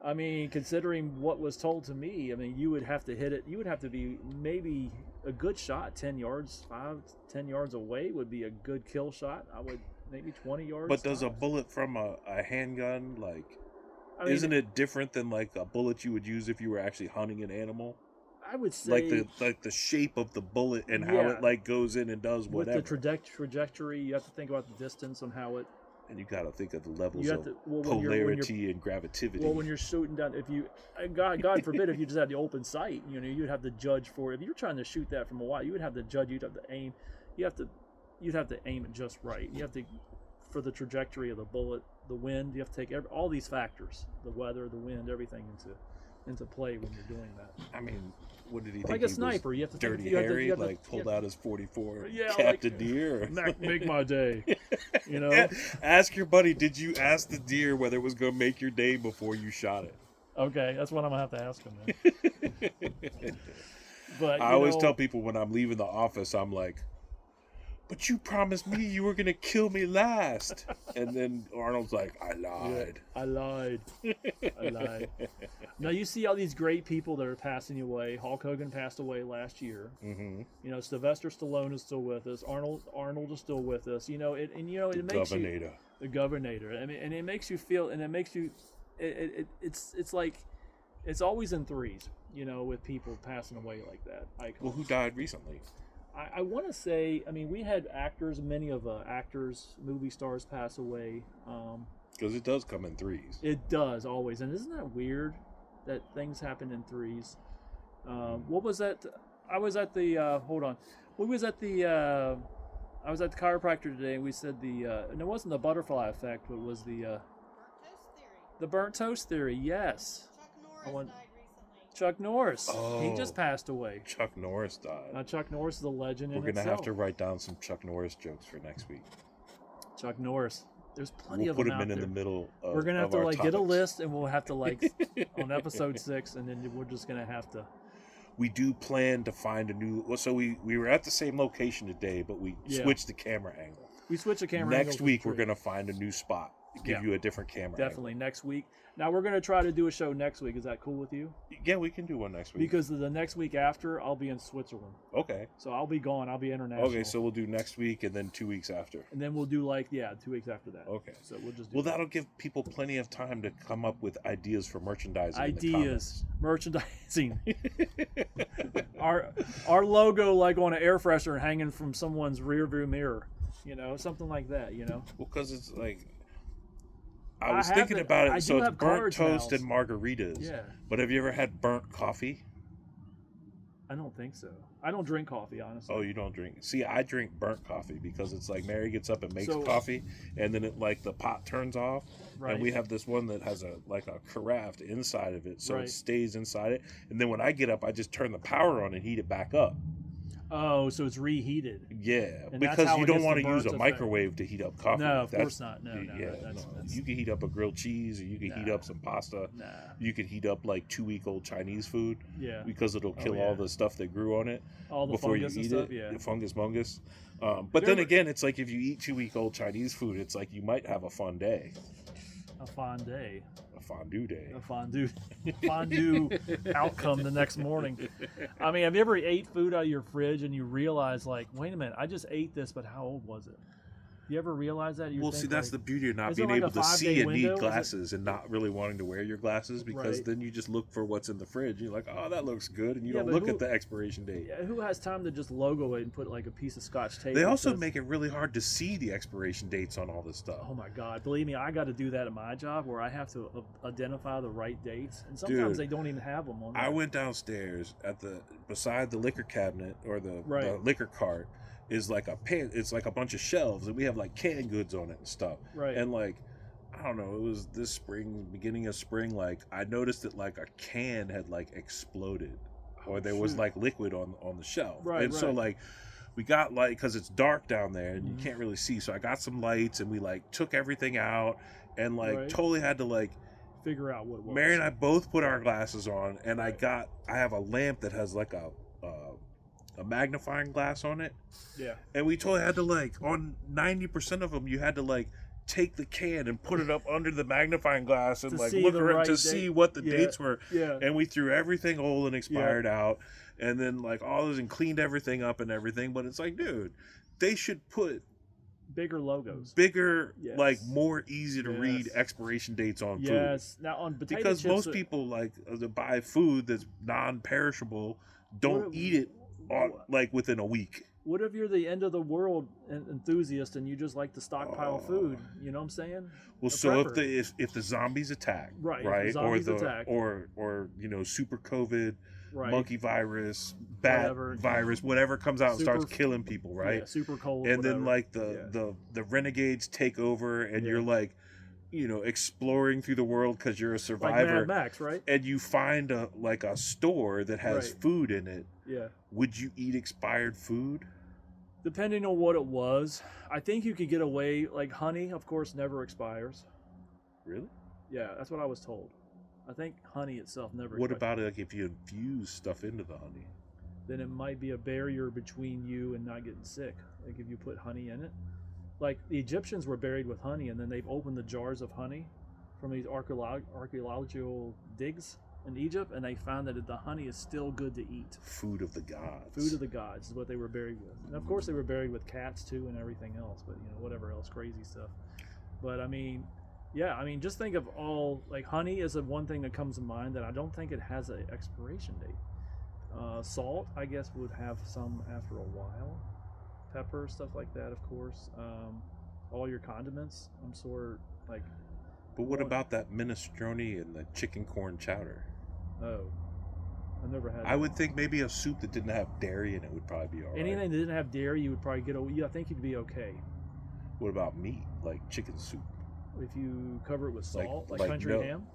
Speaker 2: I mean, considering what was told to me, I mean, you would have to hit it. You would have to be maybe a good shot, 10 yards away would be a good kill shot. I would maybe 20 yards.
Speaker 1: But does a bullet from a handgun, isn't it different than like a bullet you would use if you were actually hunting an animal?
Speaker 2: I would say
Speaker 1: like the shape of the bullet and how it like goes in and does whatever.
Speaker 2: With the trajectory, you have to think about the distance on how it.
Speaker 1: And you got to think of the levels of
Speaker 2: when
Speaker 1: polarity and gravitivity.
Speaker 2: Well, when you're shooting down, if you, God forbid, if you just had the open sight, you'd have to judge for. If you're trying to shoot that from a while, you would have to judge. You'd have to aim. You'd have to aim it just right. You have to, for the trajectory of the bullet, the wind. You have to take all these factors, the weather, the wind, everything into play when you're doing that.
Speaker 1: I mean, what did he think?
Speaker 2: Like a sniper, you have to
Speaker 1: Dirty
Speaker 2: think,
Speaker 1: Harry, pulled out his 44, capped a deer.
Speaker 2: Make my day.
Speaker 1: Ask your buddy. Did you ask the deer whether it was going to make your day before you shot it?
Speaker 2: Okay, that's what I'm gonna have to ask him then. But
Speaker 1: I always tell people when I'm leaving the office, I'm like, "But you promised me you were going to kill me last." And then Arnold's like, "I lied.
Speaker 2: Yeah, I lied. Now you see all these great people that are passing away. Hulk Hogan passed away last year.
Speaker 1: Mm-hmm.
Speaker 2: Sylvester Stallone is still with us. Arnold is still with us. It makes you the Governor. I mean, and it makes you feel, and it makes you, it's like, it's always in threes. With people passing away like that. Icons.
Speaker 1: Well, who died recently?
Speaker 2: I want to say, I mean, we had actors, many of actors, movie stars pass away.
Speaker 1: Because it does come in threes.
Speaker 2: It does, always. And isn't that weird that things happen in threes? What was that? I was at the, hold on. I was at the chiropractor today, and we said and it wasn't the butterfly effect, but it was the burnt toast theory, yes.
Speaker 3: Chuck Norris died recently.
Speaker 2: Chuck Norris.
Speaker 1: Oh,
Speaker 2: he just passed away.
Speaker 1: Chuck Norris died.
Speaker 2: Chuck Norris is a legend.
Speaker 1: We're going to have to write down some Chuck Norris jokes for next week.
Speaker 2: Chuck Norris. There's plenty
Speaker 1: we'll
Speaker 2: of
Speaker 1: put
Speaker 2: them
Speaker 1: them
Speaker 2: out
Speaker 1: in
Speaker 2: there.
Speaker 1: the middle.
Speaker 2: We're gonna have to
Speaker 1: our
Speaker 2: like get a
Speaker 1: topics.
Speaker 2: list, and we'll have to like on episode 6, and then we're just gonna have to.
Speaker 1: We do plan to find a new. Well, so we were at the same location today, but we switched the camera angle.
Speaker 2: We switch the camera.
Speaker 1: Next week we're gonna find a new spot. Give you a different camera.
Speaker 2: Definitely
Speaker 1: angle.
Speaker 2: next week. Now we're gonna try to do a show next week. Is that cool with you?
Speaker 1: Yeah, we can do one next week.
Speaker 2: Because the next week after, I'll be in Switzerland.
Speaker 1: Okay.
Speaker 2: So I'll be gone. I'll be international.
Speaker 1: Okay, so we'll do next week and then 2 weeks after.
Speaker 2: And then we'll do 2 weeks after that.
Speaker 1: Okay.
Speaker 2: So we'll just do
Speaker 1: that'll give people plenty of time to come up with ideas for merchandising.
Speaker 2: Merchandising. our logo like on an air freshener hanging from someone's rear view mirror. Something like that.
Speaker 1: Well, because it's like. I was thinking about it. So it's burnt toast and margaritas.
Speaker 2: Yeah.
Speaker 1: But have you ever had burnt coffee?
Speaker 2: I don't think so. I don't drink coffee, honestly.
Speaker 1: Oh, you don't drink? See, I drink burnt coffee because it's like Mary gets up and makes coffee, and then the pot turns off, and we have this one that has a carafe inside of it, so it stays inside it. And then when I get up, I just turn the power on and heat it back up.
Speaker 2: Oh, so it's reheated.
Speaker 1: Yeah,
Speaker 2: and
Speaker 1: because you don't want to use a microwave to heat up coffee.
Speaker 2: No, of course not. No,
Speaker 1: you can heat up a grilled cheese, or you can heat up some pasta.
Speaker 2: Nah.
Speaker 1: You can heat up 2-week-old Chinese food.
Speaker 2: Yeah.
Speaker 1: Because it'll kill all the stuff that grew on it.
Speaker 2: All the
Speaker 1: before
Speaker 2: fungus
Speaker 1: you eat
Speaker 2: and stuff,
Speaker 1: it.
Speaker 2: Yeah.
Speaker 1: The fungus. But then again, it's like if you eat 2-week-old Chinese food, it's like you might have a fun day.
Speaker 2: A fond day.
Speaker 1: A fondue day.
Speaker 2: A fondue outcome the next morning. I mean, have you ever ate food out of your fridge and you realize, wait a minute, I just ate this, but how old was it? You ever realize that?
Speaker 1: See, that's the beauty of not being able to see and need glasses and not really wanting to wear your glasses, because then you just look for what's in the fridge. You're like, oh, that looks good, and you don't look at the expiration date.
Speaker 2: Yeah, who has time to just logo it and put a piece of Scotch tape?
Speaker 1: They also make it really hard to see the expiration dates on all this stuff.
Speaker 2: Oh my God, believe me, I got to do that at my job where I have to identify the right dates, and sometimes they don't even have them on there.
Speaker 1: I went downstairs beside the liquor cabinet or the liquor cart. Is it's like a bunch of shelves, and we have canned goods on it and stuff.
Speaker 2: Right.
Speaker 1: And I don't know, it was this spring, beginning of spring, I noticed that a can had exploded, or there was liquid on the shelf.
Speaker 2: Right.
Speaker 1: And so we got because it's dark down there and you can't really see. So I got some lights and we took everything out and totally had to
Speaker 2: figure out what it was.
Speaker 1: Mary and I both put our glasses on, and I have a lamp that has a magnifying glass on it.
Speaker 2: Yeah.
Speaker 1: And we totally had to on 90% of them, you had to take the can and put it up under the magnifying glass and look around to see what the dates were.
Speaker 2: Yeah.
Speaker 1: And we threw everything old and expired out, and then all those, and cleaned everything up and everything. But it's dude, they should put
Speaker 2: bigger logos,
Speaker 1: more easy to read expiration dates on food.
Speaker 2: Yes. Now on potato
Speaker 1: because
Speaker 2: chips,
Speaker 1: most people that buy food that's non-perishable don't eat it within a week.
Speaker 2: What if you're the end of the world enthusiast and you just like to stockpile food? You know what I'm saying?
Speaker 1: Well, so if the zombies attack,
Speaker 2: right, zombies attack.
Speaker 1: or super COVID, monkey virus, bat virus, whatever comes out and starts killing people, right?
Speaker 2: Yeah, super cold.
Speaker 1: And then the renegades take over, and you're exploring through the world because you're a survivor.
Speaker 2: Like Mad Max, right?
Speaker 1: And you find a store that has food in it.
Speaker 2: Yeah.
Speaker 1: Would you eat expired food?
Speaker 2: Depending on what it was, I think you could get away. Honey, of course, never expires.
Speaker 1: Really?
Speaker 2: Yeah, that's what I was told. I think honey itself never.
Speaker 1: What about if you infuse stuff into the honey?
Speaker 2: Then it might be a barrier between you and not getting sick. If you put honey in it. The Egyptians were buried with honey, and then they've opened the jars of honey from these archaeological digs in Egypt, and they found that the honey is still good to eat.
Speaker 1: Food of the gods.
Speaker 2: Food of the gods is what they were buried with. And of course they were buried with cats too and everything else, but whatever else crazy stuff. But just think of all, honey is the one thing that comes to mind that I don't think it has an expiration date. Salt, I guess, would have some after a while. Pepper, stuff like that, of course. All your condiments, I'm sort
Speaker 1: But what about that minestrone and the chicken corn chowder?
Speaker 2: Oh, I've never had that.
Speaker 1: I would think maybe a soup that didn't have dairy in it would probably be all right.
Speaker 2: Anything that didn't have dairy, you would probably get I think you'd be okay.
Speaker 1: What about meat, like chicken soup?
Speaker 2: If you cover it with salt, like country ham?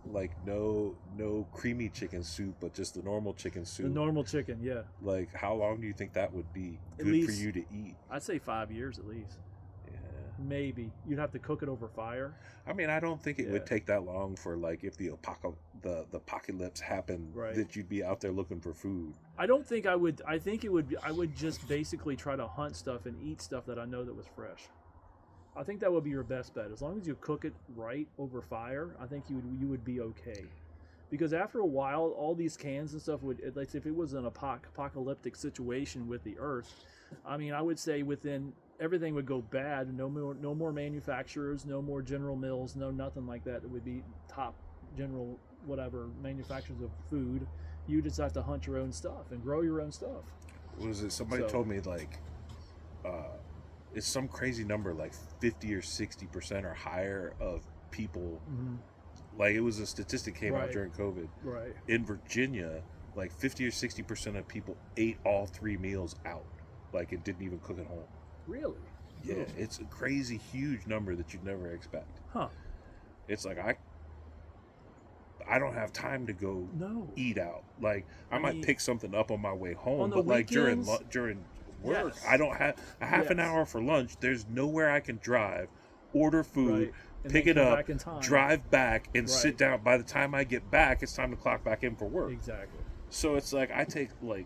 Speaker 1: No creamy chicken soup, but just the normal chicken soup.
Speaker 2: The normal chicken, yeah.
Speaker 1: How long do you think that would be good for you to eat?
Speaker 2: I'd say 5 years at least.
Speaker 1: Yeah.
Speaker 2: maybe you'd have to cook it over fire.
Speaker 1: I mean, I don't think it would take that long for like if the apocalypse happened, that you'd be out there looking for food.
Speaker 2: I don't think I would. I think it would be. I would just basically try to hunt stuff and eat stuff that I know that was fresh. I think that would be your best bet. As long as you cook it right over fire, I think you would be okay. Because after a while, all these cans and stuff would, like if it was an apocalyptic situation with the Earth, I mean, I would say within everything would go bad. No more manufacturers, no more General Mills, no nothing like that. It would be top general whatever manufacturers of food. You just have to hunt your own stuff and grow your own stuff.
Speaker 1: What was it? Somebody told me like, it's some crazy number, like 50 or 60% or higher of people. Mm-hmm. Like it was a statistic came out during COVID.
Speaker 2: Right.
Speaker 1: In Virginia, like 50 or 60% of people ate all 3 meals out, like it didn't even cook at home.
Speaker 2: Really?
Speaker 1: Yeah, it's a crazy huge number that you'd never expect.
Speaker 2: Huh.
Speaker 1: It's like I don't have time to go eat out. Like I might pick something up on my way home, but like during work, I don't have a half an hour for lunch. There's nowhere I can drive, order food, pick it up, drive back, and sit down. By the time I get back, it's time to clock back in for work.
Speaker 2: Exactly.
Speaker 1: So it's like I take like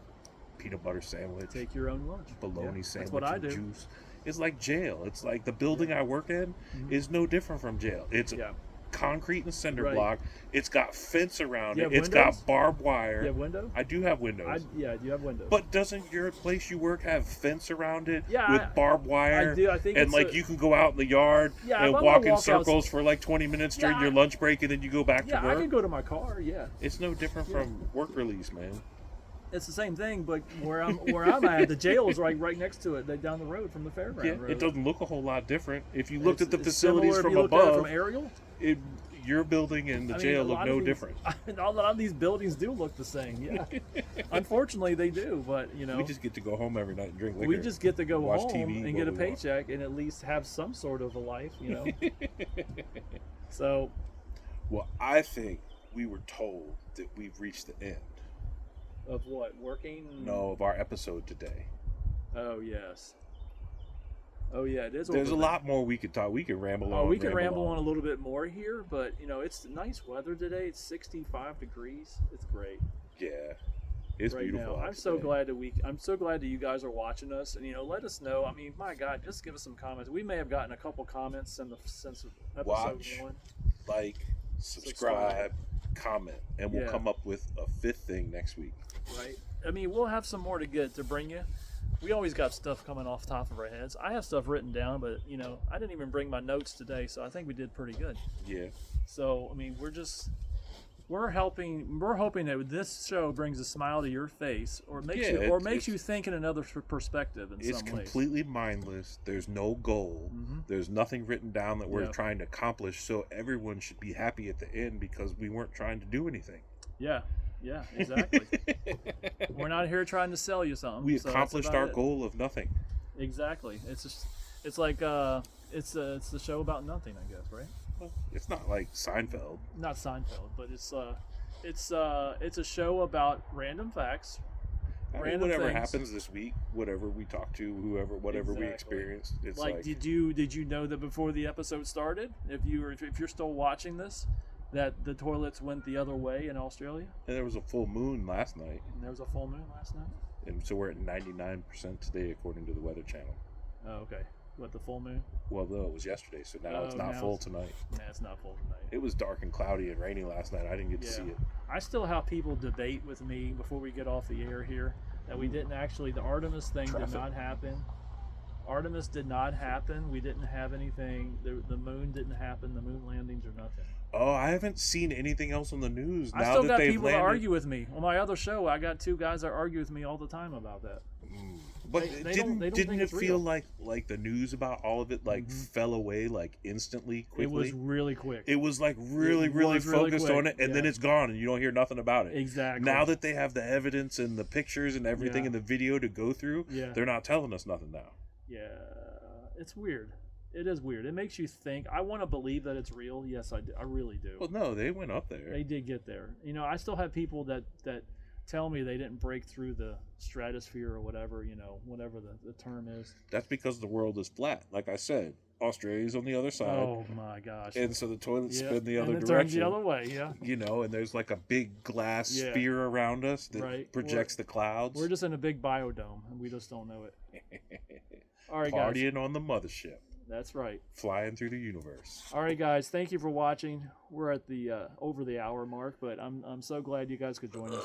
Speaker 1: peanut butter sandwich,
Speaker 2: take your own lunch,
Speaker 1: bologna sandwich,
Speaker 2: that's what I do.
Speaker 1: Juice. It's like jail. It's like the building I work in is no different from jail. It's concrete and cinder block. It's got fence around it. It's got barbed wire.
Speaker 2: You have windows?
Speaker 1: I do have windows.
Speaker 2: You have windows.
Speaker 1: But doesn't your place you work have fence around it
Speaker 2: with
Speaker 1: barbed wire?
Speaker 2: I do. I think
Speaker 1: and like you can go out in the yard and walk in circles for like 20 minutes during your lunch break, and then you go back to work.
Speaker 2: Yeah, I can go to my car. Yeah.
Speaker 1: It's no different from work release, man.
Speaker 2: It's the same thing, but where I'm at, the jail is right next to it, down the road from the fairground road.
Speaker 1: It doesn't look a whole lot different. If you looked at the facilities from above,
Speaker 2: from aerial,
Speaker 1: your building and the jail look no different.
Speaker 2: A lot of these buildings do look the same. Yeah, unfortunately they do. But
Speaker 1: we just get to go home every night and drink liquor.
Speaker 2: We just get to go
Speaker 1: watch
Speaker 2: home
Speaker 1: TV
Speaker 2: and get a paycheck and at least have some sort of a life, So,
Speaker 1: well, I think we were told that we've reached the end.
Speaker 2: Of what? Working?
Speaker 1: No, of our episode today.
Speaker 2: Oh, yes. Oh, yeah, it is.
Speaker 1: There's a lot more we could talk. We could ramble on.
Speaker 2: We could ramble on a little bit more here, but, it's nice weather today. It's 65 degrees. It's great.
Speaker 1: Yeah. It's beautiful.
Speaker 2: I'm so glad that you guys are watching us, and, let us know. I mean, my God, just give us some comments. We may have gotten a couple comments since episode 1.
Speaker 1: Like, subscribe, comment, and we'll come up with a 5th thing next week.
Speaker 2: Right. I mean, we'll have some more to bring you. We always got stuff coming off the top of our heads. I have stuff written down, but I didn't even bring my notes today, so I think we did pretty good.
Speaker 1: Yeah.
Speaker 2: So I mean, we're hoping that this show brings a smile to your face, or makes you think in another perspective in some ways.
Speaker 1: It's completely mindless. There's no goal. Mm-hmm. There's nothing written down that we're trying to accomplish. So everyone should be happy at the end because we weren't trying to do anything.
Speaker 2: Yeah. Yeah, exactly. We're not here trying to sell you something.
Speaker 1: We accomplished our goal of nothing.
Speaker 2: Exactly. It's like it's the show about nothing, I guess, right?
Speaker 1: Well, it's not like Seinfeld.
Speaker 2: Not Seinfeld, but it's a show about random facts.
Speaker 1: Whatever happens this week, whatever we talk to, whatever we experienced. It's like
Speaker 2: did you know that before the episode started, if you're still watching this, that the toilets went the other way in Australia?
Speaker 1: And there was a full moon last night. And so we're at 99% today, according to the Weather Channel.
Speaker 2: Oh, okay. What, the full moon?
Speaker 1: Well, no, it was yesterday, so now it's not full tonight.
Speaker 2: Nah, it's not full tonight.
Speaker 1: It was dark and cloudy and rainy last night. I didn't get to see it.
Speaker 2: I still have people debate with me before we get off the air here that we didn't actually, the Artemis thing did not happen. Artemis did not happen. We didn't have anything. The moon didn't happen. The moon landings or nothing.
Speaker 1: Oh, I haven't seen anything else on the news.
Speaker 2: I still got people that argue with me. On my other show, I got 2 guys that argue with me all the time about that.
Speaker 1: But didn't it feel like the news about all of it fell away instantly, quickly?
Speaker 2: It was really quick.
Speaker 1: It was really focused on it, and then it's gone, and you don't hear nothing about it.
Speaker 2: Exactly.
Speaker 1: Now that they have the evidence and the pictures and everything in the video to go through, they're not telling us nothing now.
Speaker 2: Yeah, it's weird. It is weird. It makes you think. I want to believe that it's real. Yes, I do. I really do.
Speaker 1: Well, no, they went up there.
Speaker 2: They did get there. I still have people that tell me they didn't break through the stratosphere or whatever, whatever the term is.
Speaker 1: That's because the world is flat. Like I said, Australia's on the other side.
Speaker 2: Oh my gosh!
Speaker 1: And so the toilets
Speaker 2: Yeah,
Speaker 1: spin the other
Speaker 2: and it
Speaker 1: direction.
Speaker 2: turns the other way. Yeah.
Speaker 1: You know, and there's like a big glass sphere around us that projects the clouds.
Speaker 2: We're just in a big biodome, and we just don't know it. All right,
Speaker 1: Partying
Speaker 2: guys.
Speaker 1: on the mothership.
Speaker 2: That's right.
Speaker 1: Flying through the universe.
Speaker 2: All right, guys. Thank you for watching. We're at the over the hour mark, but I'm so glad you guys could join us.